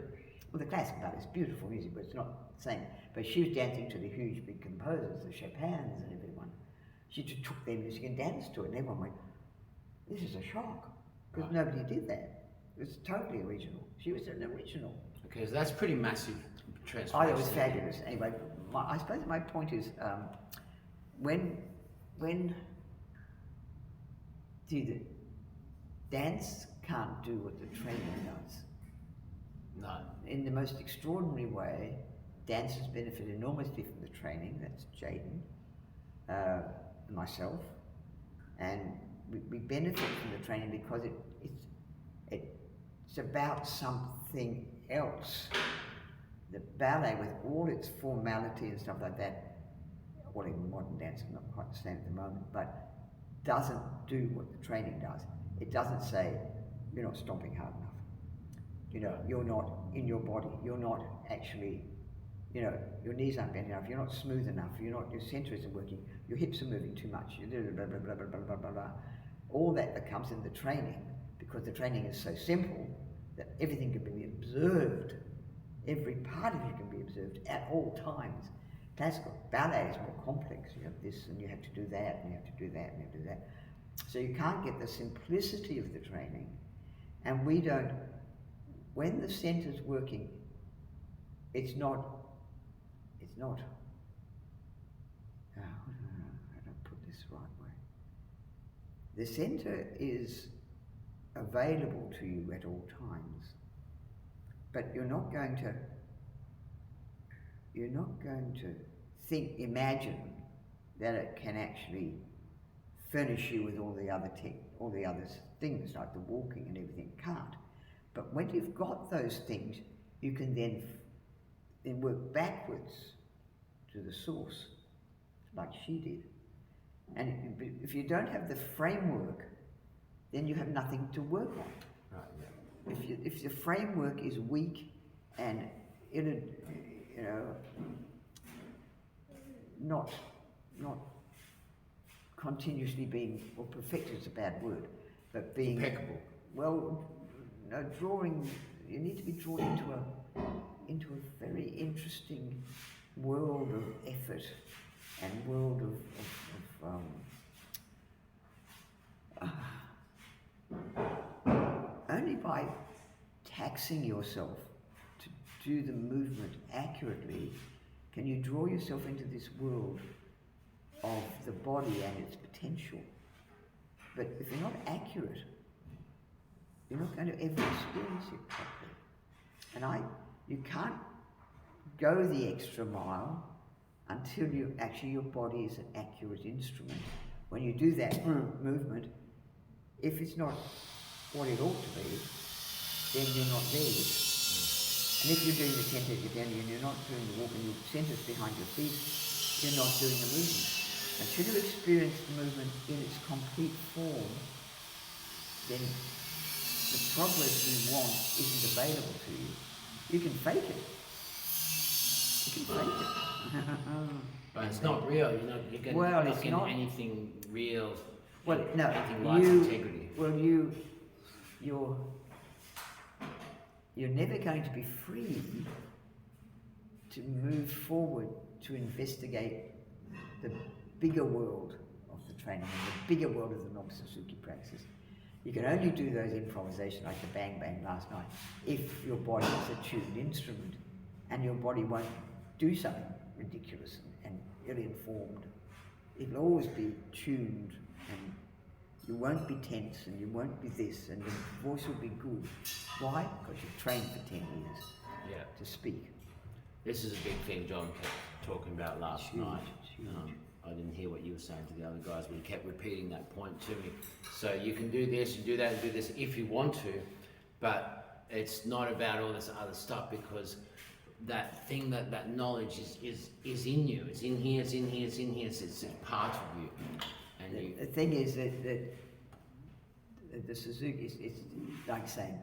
Well, the classical ballet is beautiful music, but it's not the same. But she was dancing to the huge big composers, the Chopins and everyone. She just took their music and danced to it, and everyone went, this is a shock, because nobody did that. It was totally original. She was an original. Okay, so that's pretty massive Oh, transformation. it was fabulous. Anyway, I suppose my point is, when the dance can't do what the training does. No. In the most extraordinary way, dancers benefit enormously from the training. That's Jaden, myself, and we benefit from the training because it's about something else. The ballet, with all its formality and stuff like that, well, even modern dance is not quite the same at the moment, but doesn't do what the training does. It doesn't say, you're not stomping hard enough. You know, you're not in your body. You're not actually, you know, your knees aren't bent enough. You're not smooth enough. Your center isn't working. Your hips are moving too much. You do blah, blah, blah, blah, blah, blah, blah, blah. All that comes in the training, because the training is so simple that everything can be observed. Every part of it can be observed at all times. Classical ballet is more complex. You have this and you have to do that and you have to do that and you have to do that. So you can't get the simplicity of the training, and we don't, when the center's working, it's not, how do I put this the right way? The center is available to you at all times, but you're not going to imagine that it can actually furnish you with all the other things like the walking and everything. It can't. But when you've got those things, you can then work backwards to the source, like she did. And if you don't have the framework, then you have nothing to work on. Right, yeah. If the framework is weak and not continuously being, well, perfected is a bad word, but being impeccable. Well, no, you need to be drawn into a very interesting world of effort and world only by taxing yourself to do the movement accurately can you draw yourself into this world of the body and its potential. But if you're not accurate, you're not going to ever experience it properly. And you can't go the extra mile until your body is an accurate instrument. When you do that movement, if it's not what it ought to be, then you're not there yet. And if you're doing the center again and you're not doing the walk and your center's behind your feet, you're not doing the movement. Until you experience the movement in its complete form, then the progress you want isn't available to you. You can fake it. You can fake it. But it's not real. You're not getting anything real. Well, no. Anything like integrity. Well, you're never going to be free to move forward to investigate the bigger world of the training and the bigger world of the Nobbs Suzuki Praxis. You can only do those improvisations like the bang bang last night if your body is a tuned instrument, and your body won't do something ridiculous and ill-informed. It'll always be tuned, and you won't be tense, and you won't be this, and your voice will be good. Why? Because you've trained for 10 years to speak. This is a big thing John kept talking about last night. I didn't hear what you were saying to the other guys, but he kept repeating that point to me. So you can do this, you do that, and do this if you want to, but it's not about all this other stuff, because that thing, that knowledge is in you. It's in here, it's in here, it's in here, it's part of you. And the thing is that the Suzuki, it's like saying,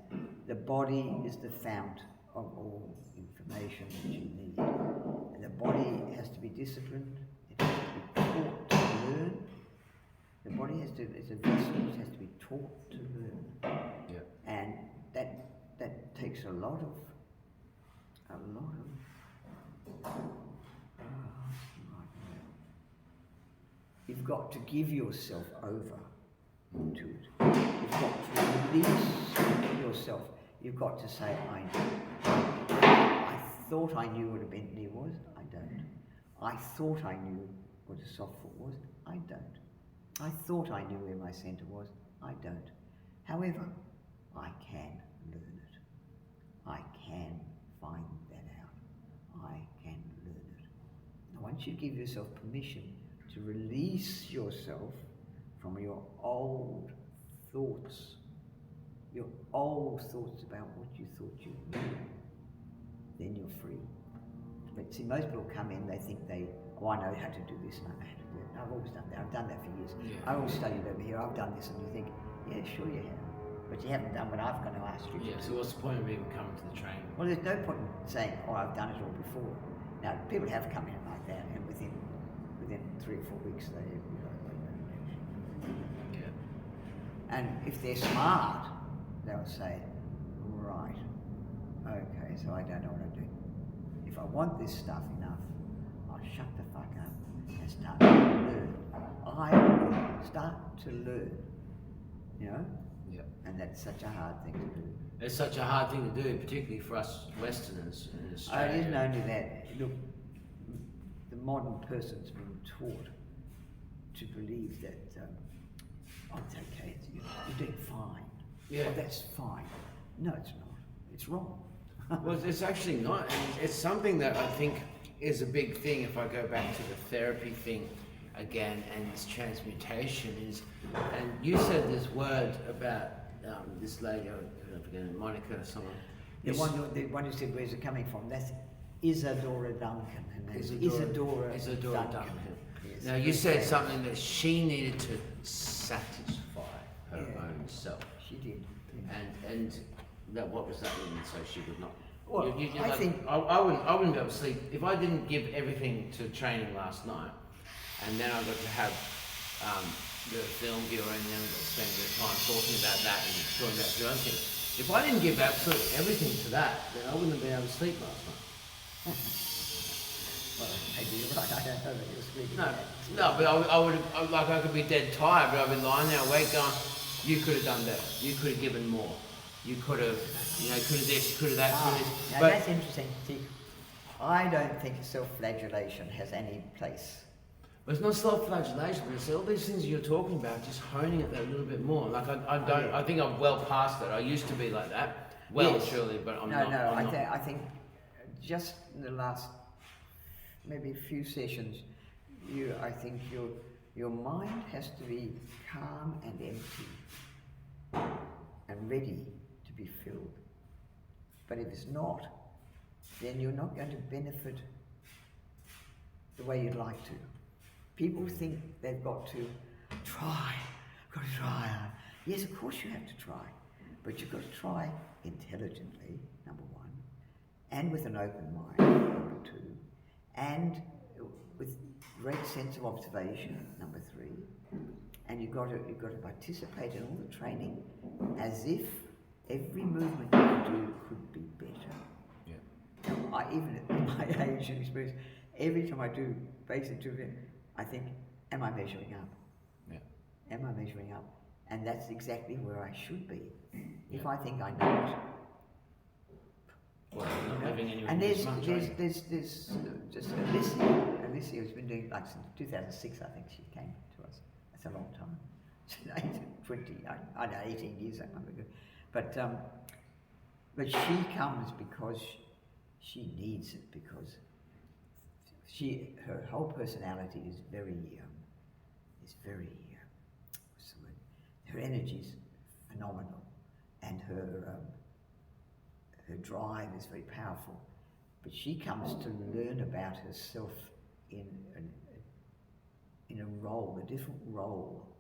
the body is the fount of all information that you need. And the body has to be disciplined, it has to be taught to learn. The body it's a vessel, it has to be taught to learn. Yeah. And that takes a lot of, you've got to give yourself over to it. You've got to release yourself. You've got to say, I thought I knew what a bent knee was. I don't. I thought I knew what a soft foot was. I don't. I thought I knew where my centre was. I don't. However, I can learn it. I can find that out. I can learn it. Now, once you give yourself permission to release yourself from your old thoughts about what you thought you knew, then you're free. But see, most people come in, they think I know how to do this and I know how to do it. I've always done that. I've done that for years. Yeah. I've always studied over here. I've done this, and you think, yeah, sure you have. But you haven't done what I've got to ask you to do. So what's the point of even coming to the training? Well, there's no point in saying, I've done it all before. Now, people have come in like that, and within 3 or 4 weeks, they yeah. And if they're smart, they'll say, right, okay, so I don't know what I'm doing. If I want this stuff enough, I'll shut the fuck up and start to learn. I will start to learn, you know? Yeah. And that's such a hard thing to do. It's such a hard thing to do, particularly for us Westerners in Australia. It isn't only that. Look, the modern person's been taught to believe that it's okay, you're doing fine. Yeah. Oh, that's fine. No, it's not. It's wrong. Well, it's actually not, and it's something that I think is a big thing. If I go back to the therapy thing again, and this transmutation is, and you said this word about this lady, I forget, Monica or someone. The one who said, where's it coming from? That's Isadora Duncan. Her name Isadora Duncan. Yes. Now, you said something that she needed to satisfy her own self. She did. Yeah. And that, what was that mean? So she would not. Well, I think I wouldn't be able to sleep if I didn't give everything to training last night, and then I got to have the film viewer, and then I got to spend a bit of time talking about that and talking about your own thing. If I didn't give absolutely everything to that, then I wouldn't have been able to sleep last night. Well, maybe you're right. I don't know that you're sleeping. No, but I would have, like, I could be dead tired, but I'd be lying there awake going, you could have done better. You could have given more. You could have, could have this, could have that, could have this. Now But that's interesting. See, I don't think self-flagellation has any place. it's not self-flagellation, but it's all these things you're talking about, just honing it a little bit more. Like I think I'm well past it. I used to be like that, Yes. surely, but I'm not. not. I think just in the last maybe a few sessions, I think your mind has to be calm and empty and ready to be filled. But if it's not, then you're not going to benefit the way you'd like to. People think they've got to try. Yes, of course you have to try, but you've got to try intelligently, number one, and with an open mind, number two, and with great sense of observation, number three, and you've got to participate in all the training as if every movement you do could be better. Yeah. Now, even at my age and experience, every time I do basic training, I think, am I measuring up? Yeah. Am I measuring up? And that's exactly where I should be. If I think I know it. Well, you're not living anywhere And near there's as much, are you? just Alicia who's been doing it like since 2006, I think she came to us. That's a long time. 18 years, I remember. But she comes because she needs it, because her whole personality is very what's the word? Her energy's phenomenal, and her drive is very powerful. But she comes to learn about herself in a role, a different role.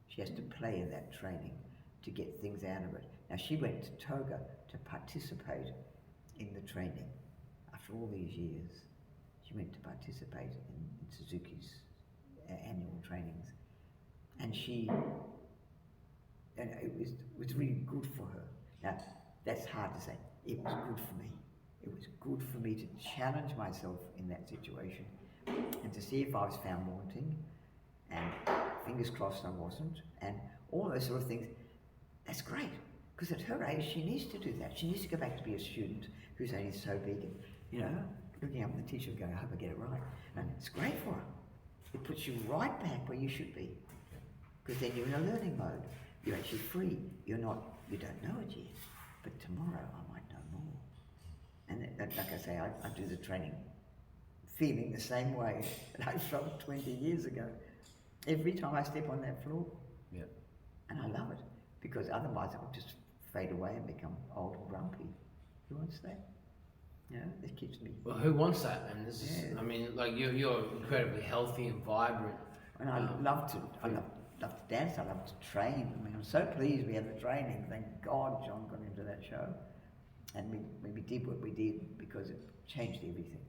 She has to play in that training to get things out of it. Now, she went to Toga to participate in the training. After all these years, she went to participate in Suzuki's annual trainings. And it was really good for her. Now, that's hard to say. it was good for me. It was good for me to challenge myself in that situation and to see if I was found wanting, and fingers crossed I wasn't, and all those sort of things. That's great, because at her age she needs to do that. She needs to go back to be a student who's only so big and, you know, looking up at the teacher and going, I hope I get it right. And it's great for her. It puts you right back where you should be, because then you're in a learning mode. You're actually free. You don't know it yet, but tomorrow I might know more. And like I say, I do the training feeling the same way that I felt 20 years ago. Every time I step on that floor. Yeah. And I love it, because otherwise I'll just fade away and become old and grumpy. Who wants that? You know, that keeps me. Well, who wants that? And this is, I mean, like you're incredibly healthy and vibrant. And I love to dance, I love to train. I mean, I'm so pleased we had the training. Thank God John got into that show. And we did what we did because it changed everything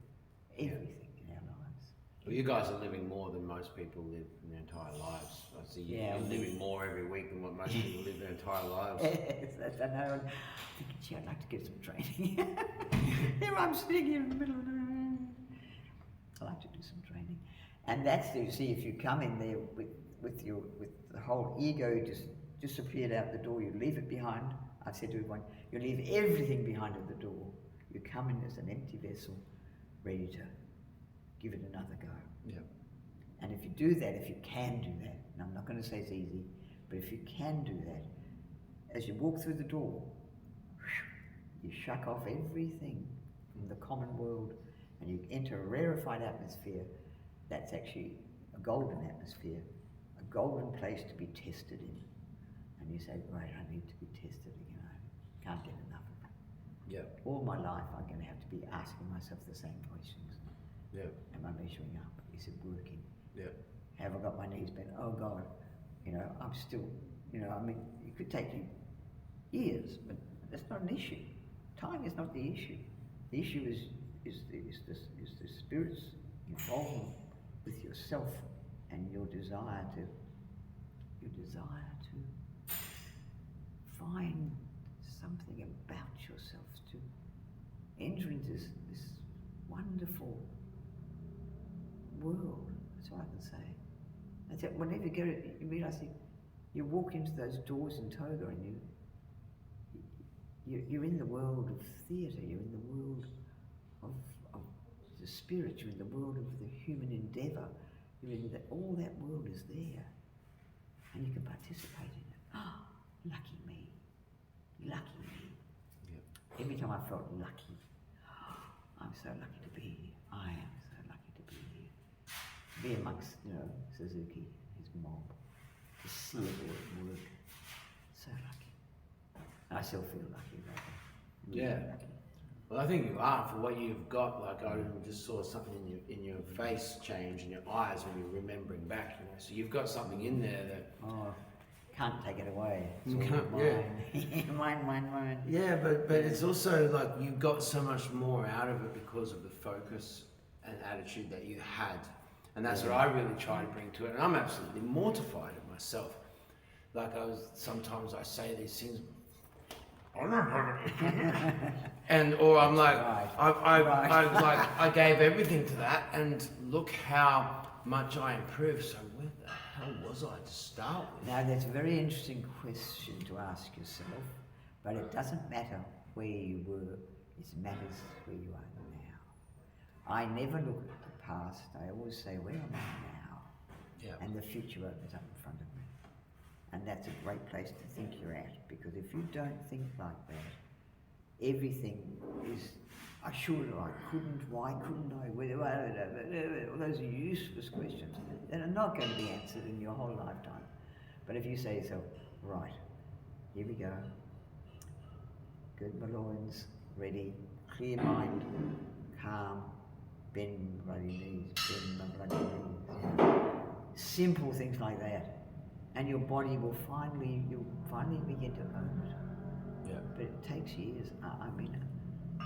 in our lives. Well, you guys are living more than most people live in their entire lives. I see you're living more every week than what most people live their entire lives. Yes, I know. I'm thinking, gee, I'd like to get some training. Here I'm sitting here in the middle of the... I like to do some training. And that's, you see, if you come in there with the whole ego just disappeared out the door, you leave it behind. I said to everyone, you leave everything behind at the door. You come in as an empty vessel, ready to give it another go. Yeah. And if you do that, if you can do that, and I'm not going to say it's easy, but if you can do that, as you walk through the door, you shuck off everything from the common world and you enter a rarefied atmosphere that's actually a golden atmosphere, a golden place to be tested in. And you say, right, I need to be tested again. I can't get enough of it. Yeah. All my life I'm going to have to be asking myself the same questions. Yeah. Am I measuring up? Is it working? Yeah. Have I got my knees bent? Oh God, you know, I'm still, you know, I mean, it could take you years, but that's not an issue. Time is not the issue. The issue is the spirit's involvement with yourself and your desire to find something about yourself, to enter into this wonderful world. That's all I can say. That's it. Whenever you go, you realise you walk into those doors in Toga and you're in the world of theatre, you're in the world of the spirit, you're in the world of the human endeavour, you're in all that world is there, and you can participate in it. Oh, lucky me, lucky me. Yep. Every time I felt lucky, I'm so lucky to be here. I am so lucky to be here. To be amongst, you know, Suzuki, his mob, to see it work. So lucky. I still feel lucky about that. Really lucky. Well, I think you are for what you've got. Like I just saw something in your face change in your eyes when you're remembering back. You know, so you've got something in there that can't take it away. You can't, mine. Yeah, but it's also like you got so much more out of it because of the focus and attitude that you had, and that's what I really try to bring to it. And I'm absolutely mortified at myself. Like sometimes I say these things. And or I'm like, I gave everything to that, and look how much I improved. So where the hell was I to start with? Now that's a very interesting question to ask yourself, but it doesn't matter where you were, it matters where you are now. I never look at the past, I always say, where am I now? Yeah. And the future opens up in front of me. And that's a great place to think you're at, because if you don't think like that, everything is, I should or I couldn't, why couldn't I, all those useless questions that are not going to be answered in your whole lifetime. But if you say to yourself, right, here we go, good my loins, ready, clear mind, calm, bend my bloody knees, bend my bloody knees. Simple things like that. And your body will you'll finally begin to own it. Yeah. But it takes years. I mean,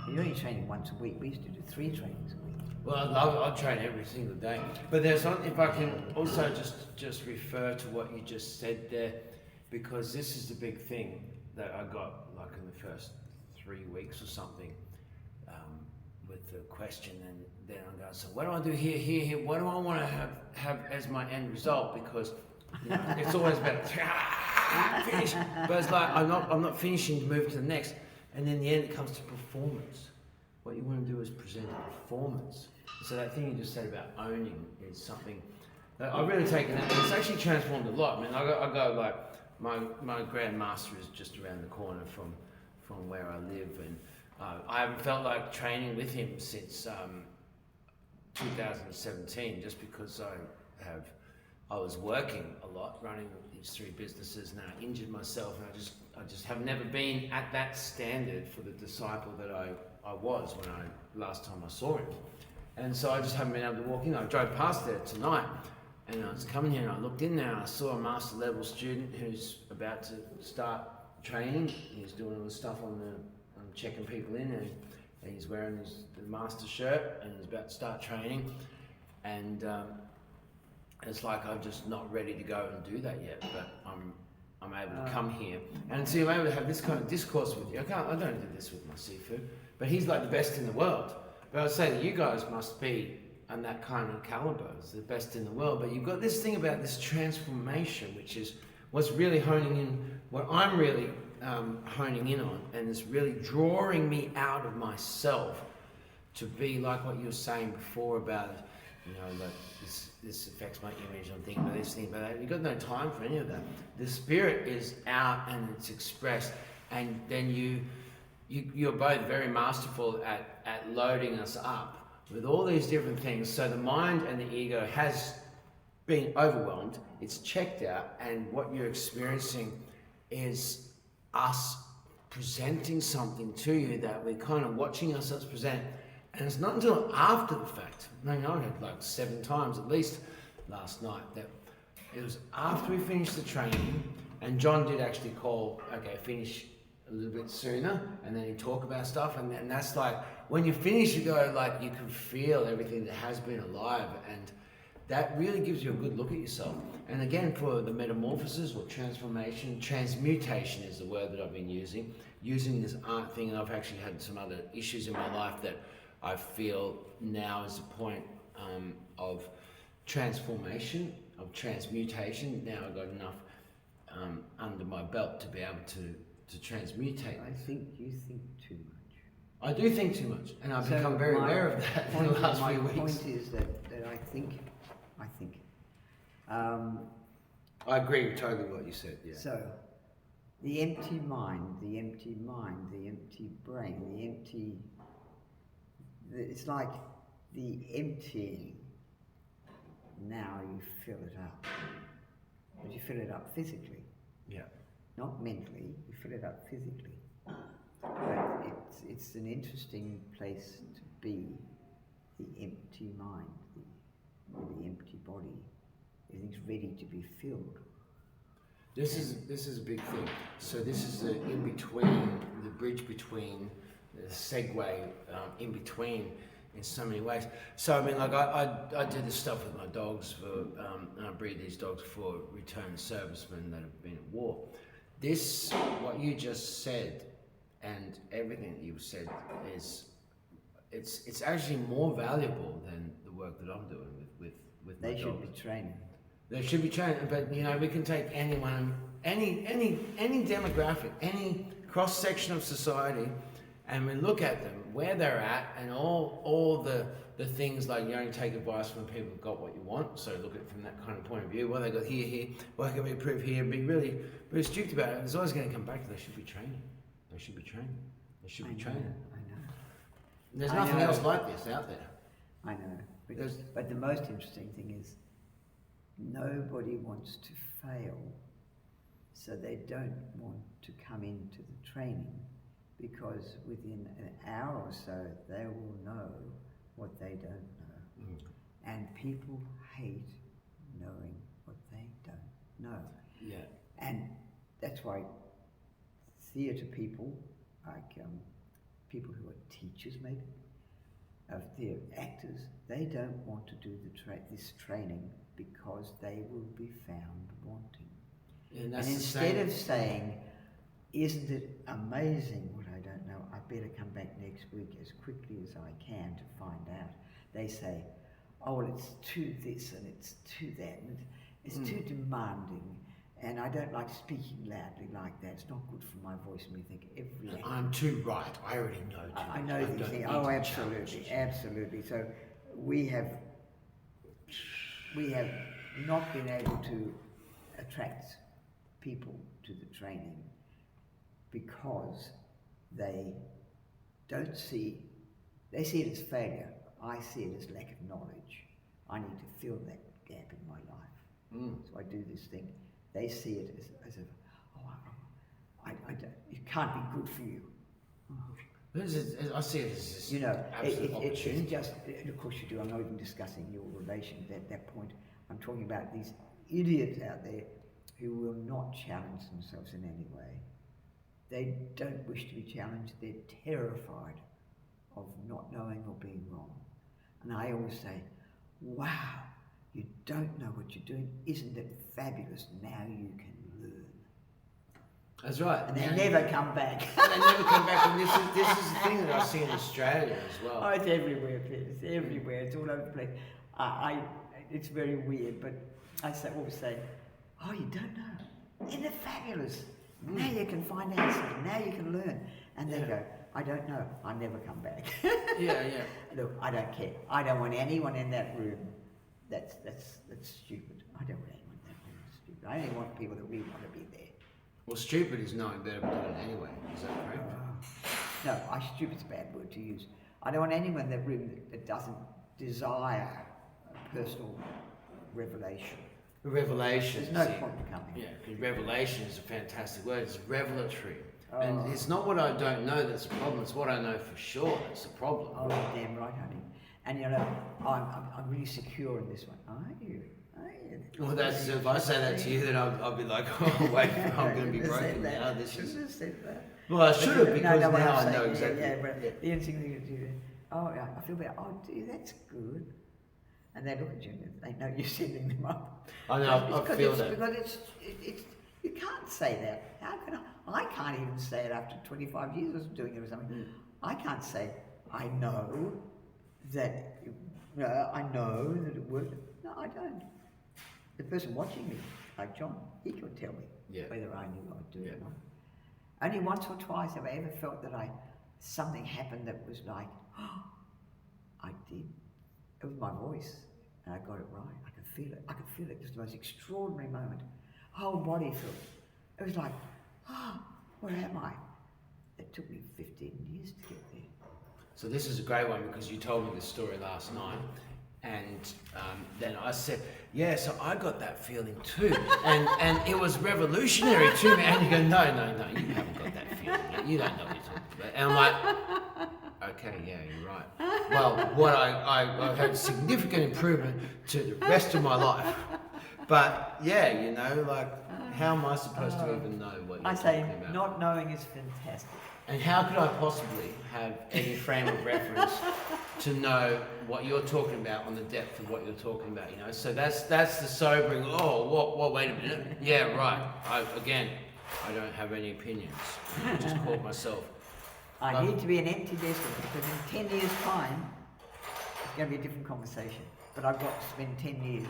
you're only training once a week. We used to do 3 trainings a week. Well, I'd train every single day. But there's something, if I can also just refer to what you just said there, because this is the big thing that I got like in the first 3 weeks or something with the question, and then I'm going, so what do I do here? What do I want to have as my end result? Because it's always about finish, but it's like I'm not finishing to move to the next, and then in the end it comes to performance. What you want to do is present a performance. So that thing you just said about owning is something that I've really taken that, and it's actually transformed a lot. I mean, I go like my grandmaster is just around the corner from where I live, and I haven't felt like training with him since 2017, just because I was working a lot, running these 3 businesses, and I injured myself, and I just have never been at that standard for the disciple that I was when last time I saw him. And so I just haven't been able to walk in. I drove past there tonight, and I was coming here, and I looked in there, and I saw a master level student who's about to start training. He's doing all the stuff on checking people in, and he's wearing the master shirt, and he's about to start training. And it's like I'm just not ready to go and do that yet, but I'm able to come here and see I'm able to have this kind of discourse with you. I don't do this with my Sifu, but he's like the best in the world. But I would say that you guys must be on that kind of caliber, as the best in the world. But you've got this thing about this transformation, which is what's really honing in, what I'm really honing in on, and it's really drawing me out of myself to be like what you were saying before about, like this affects my image, I'm thinking about this, thinking about that. You've got no time for any of that. The spirit is out and it's expressed, and then you're both very masterful at loading us up with all these different things. So the mind and the ego has been overwhelmed, it's checked out, and what you're experiencing is us presenting something to you that we're kind of watching ourselves present. And it's not until after the fact, I had like 7 times at least last night, that it was after we finished the training, and John did actually call, okay, finish a little bit sooner, and then he'd talk about stuff, and that's like, when you finish, you go like, you can feel everything that has been alive, and that really gives you a good look at yourself. And again, for the metamorphosis or transformation, transmutation is the word that I've been using this art thing, and I've actually had some other issues in my life that I feel now is a point of transformation, of transmutation. Now I've got enough under my belt to be able to transmutate. I think you think too much. I do think too much, and I've become very aware of that in the last few weeks. My point is that I think. I agree with totally what you said, yeah. So, the empty mind, the empty brain, it's like the emptying. Now you fill it up. But you fill it up physically. Yeah. Not mentally, you fill it up physically. But it's an interesting place to be, the empty mind, the empty body. Everything's ready to be filled. This is a big thing. So this is the in-between, the bridge between, the segue in between in so many ways. So I mean, like I do this stuff with my dogs and I breed these dogs for returned servicemen that have been at war. This, what you just said, and everything that you've said it's actually more valuable than the work that I'm doing with my dogs. They should be training. They should be trained, but we can take anyone, any demographic, any cross section of society, and we look at them where they're at, and all the things like you only take advice from people who've got what you want. So look at it from that kind of point of view. What they got here, what can we improve here? Be really strict about it. It's always going to come back to they should be training. They should be training. They should be training. I know. There's nothing else like this out there. I know. But the most interesting thing is, nobody wants to fail, so they don't want to come into the training, because within an hour or so they will know what they don't know. And people hate knowing what they don't know. Yeah. And that's why theatre people, like people who are teachers maybe, of theatre actors, they don't want to do this training because they will be found wanting. And instead of saying, isn't it amazing what I don't know, I better come back next week as quickly as I can to find out. They say, oh, well, it's too this and it's too that, and it's too demanding, and I don't like speaking loudly like that. It's not good for my voice. And we think every... I'm too right. I already know too I know these things. Oh, absolutely, absolutely. So we have not been able to attract people to the training because they see it as failure. I see it as lack of knowledge. I need to fill that gap in my life. So I do this thing. They see it as it can't be good for you. I see it as this It's just, of course you do. I'm not even discussing your relation at that point. I'm talking about these idiots out there who will not challenge themselves in any way. They don't wish to be challenged. They're terrified of not knowing or being wrong. And I always say, wow, you don't know what you're doing. Isn't it fabulous? Now you can learn. That's right. And they never come back. And they never come back. And this is the thing that I see in Australia as well. Oh, it's everywhere, Peter. It's everywhere. It's all over the place. It's very weird, but I always say, oh, you don't know. Isn't it fabulous? Now you can find out something. Now you can learn. And they go, I don't know. I never come back. Yeah. Look, I don't care. I don't want anyone in that room. That's stupid. I don't want anyone in that room that's stupid. I only want people that really want to be there. Well, stupid is knowing better but doing it anyway. Is that correct? No, stupid's a bad word to use. I don't want anyone in that room that doesn't desire a personal revelation. Revelation. There's no point in coming. Yeah, because revelation is a fantastic word. It's revelatory. And it's not what I don't know that's the problem, it's what I know for sure that's the problem. Oh, damn right, honey. And I'm really secure in this one. Are you? Well, if I say that to you, then I'll be like, oh, wait, I'm going to be broken now. Shouldn't have said that. Well, I should have, because now I know exactly. Yeah, but the interesting thing is, I feel better. Oh, dear, that's good. And they look at you and they know you're sending them up. I know, I feel that. Because you can't say that. How can I can't even say it after 25 years of doing it or something. I can't say, I know that it worked. No, I don't. The person watching me, like John, he could tell me whether I knew I'd do it or not. Only once or twice have I ever felt that something happened that was like, oh, I did. It was my voice, and I got it right. I could feel it. It was the most extraordinary moment. Whole body felt it. It was like, oh, where am I? It took me 15 years to get there. So this is a great one because you told me this story last night, and then I said, yeah, so I got that feeling too, and it was revolutionary to me. And you go, no, you haven't got that feeling yet. You don't know what you're talking about. And I'm like, okay, yeah, you're right. Well, I had significant improvement to the rest of my life. But yeah, how am I supposed to even know what you're talking about? Not knowing is fantastic. And how could I possibly have any frame of reference to know what you're talking about on the depth of what you're talking about? So that's the sobering. Oh, what? Wait a minute. Yeah, right. I don't have any opinions. I just caught myself. I need to be an empty vessel because in 10 years' time, it's going to be a different conversation. But I've got to spend 10 years.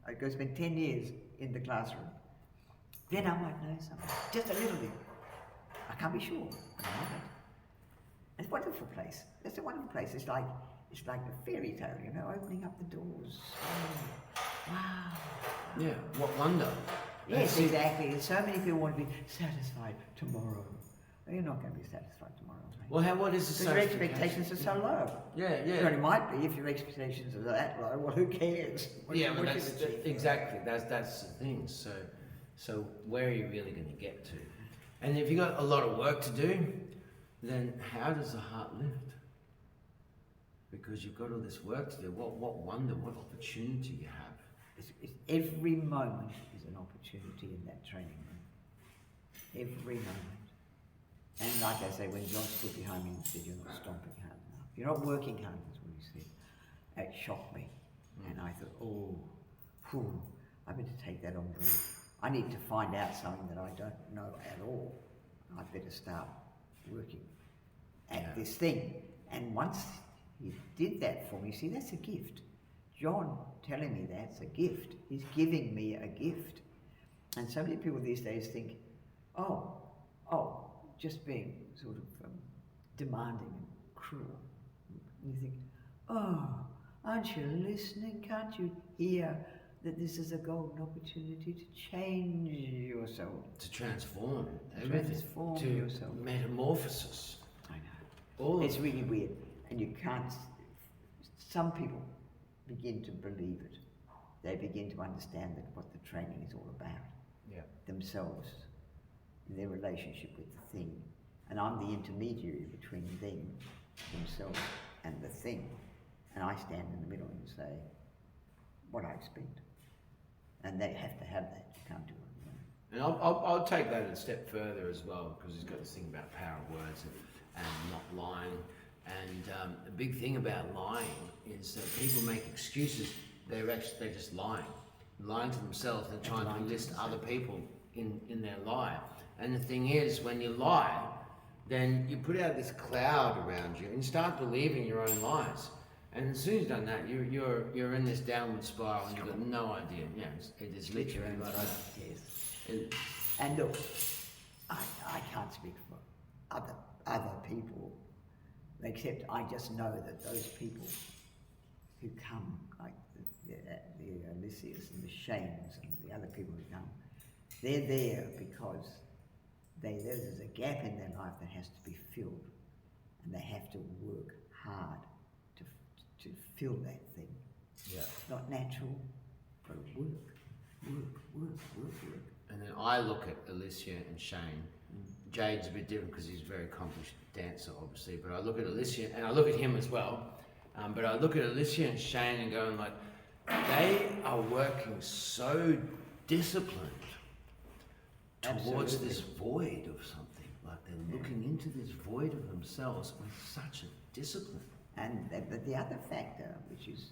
I've got to spend 10 years in the classroom. Then I might know something, just a little bit. I can't be sure. I haven't. It's a wonderful place. It's a wonderful place. It's like a fairy tale, opening up the doors. Oh, wow. Yeah, what wonder. Yes, exactly. And so many people want to be satisfied tomorrow. Well, you're not going to be satisfied tomorrow, mate. Well, what is the because your expectations are so low. Yeah. You only might be if your expectations are that low. Well, who cares? Exactly. That's the thing. So where are you really going to get to? And if you've got a lot of work to do, then how does the heart lift? Because you've got all this work to do. What wonder, what opportunity you have. Every moment is an opportunity in that training room. Every moment. And like I say, when John stood behind me and said, you're not stomping hard enough. You're not working hard, that's what he said. That shocked me. And I thought, I better take that on board. I need to find out something that I don't know at all. I'd better start working at this thing. And once he did that for me, see, that's a gift. John telling me that's a gift. He's giving me a gift. And so many people these days think, oh, just being sort of demanding and cruel. And you think, oh, aren't you listening? Can't you hear that this is a golden opportunity to change yourself? To transform everything. Transform to yourself. Metamorphosis. I know. It's really weird. And you can't, some people begin to believe it. They begin to understand that what the training is all about. Yeah. Themselves, their relationship with the thing. And I'm the intermediary between them, themselves, and the thing. And I stand in the middle and say what I expect. And they have to have that. You can't do it. And I'll take that a step further as well, because he's got this thing about power of words and not lying. And the big thing about lying is that people make excuses. They're just lying to themselves. They're trying to enlist other people in their lie. And the thing is, when you lie, then you put out this cloud around you and start believing your own lies. And as soon as you've done that, you're in this downward spiral and you've got no idea. Yeah, it is literally like that. Yes. And look, I can't speak for other people, except I just know that those people who come, like the Elysius and the Shanes and the other people who come, they're there because there's a gap in their life that has to be filled, and they have to work hard to fill that thing. Yeah. It's not natural, but work. And then I look at Alicia and Shane. Jade's a bit different because he's a very accomplished dancer, obviously. But I look at Alicia, and I look at him as well. But I look at Alicia and Shane and going like, they are working so disciplined towards Absolutely. this void of something. Like they're looking into this void of themselves with such a discipline. And but the other factor, which is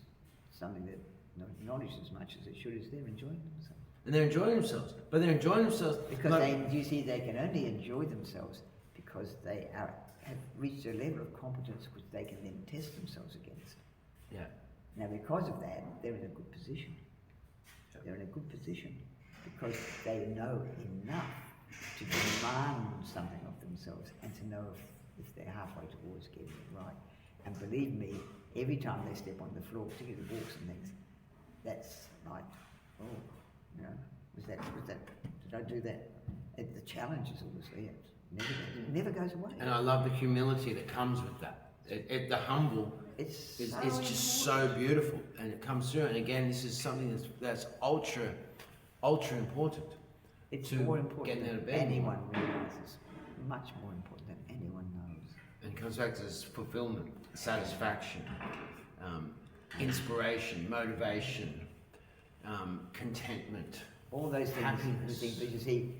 something that not acknowledged as much as it should, is they're enjoying themselves. And they're enjoying themselves. But they're enjoying themselves Because they can only enjoy themselves because they have reached a level of competence which they can then test themselves against. Yeah. Now, because of that, they're in a good position. Yep. They're in a good position because they know enough to demand something of themselves and to know if they're halfway towards getting it right. And believe me, every time they step on the floor, particularly the walks and things, that's like, oh, you know, did I do that? The challenge is obviously it never goes away. And I love the humility that comes with that. The humble is just so beautiful, and it comes through. And again, this is something that's ultra important. It's to more important getting out than of bed. anyone realizes. Much more important than anyone knows. And it comes back to this fulfillment, satisfaction, inspiration, motivation, contentment. All those things, Happiness. the things that you see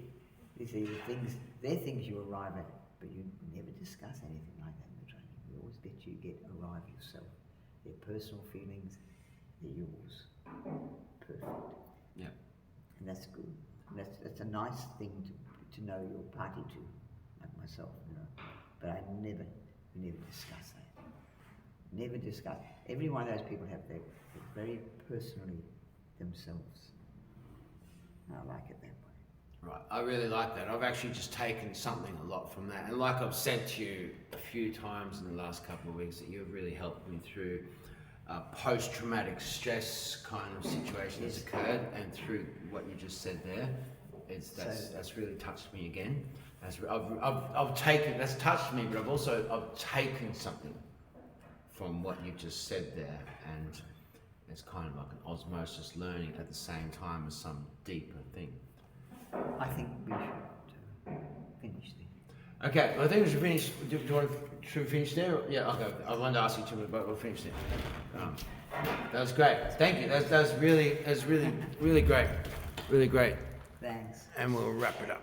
the things, they're things you arrive at, but you never discuss anything like that in the training. We always let you arrive yourself. They're personal feelings, they're yours. Perfect. Yeah. And that's good. And that's a nice thing to know you're party to, like myself, you know. But we never discuss that. Never discuss. Every one of those people have their very personally themselves. And I like it that way. Right, I really like that. I've actually just taken something a lot from that. And like I've said to you a few times in the last couple of weeks, that you've really helped me through post-traumatic stress kind of situation that's occurred, and through what you just said there, that's really touched me again. I've taken, that's touched me, but I've taken something from what you just said there, and it's kind of like an osmosis learning at the same time as some deeper thing. I think we should finish there. Okay, well, I think we should finish. Should we finish there? Yeah, I'll go. I wanted to ask you two, but we'll finish there. That was great. Thank you. That's really great. Really great. Thanks. And we'll wrap it up.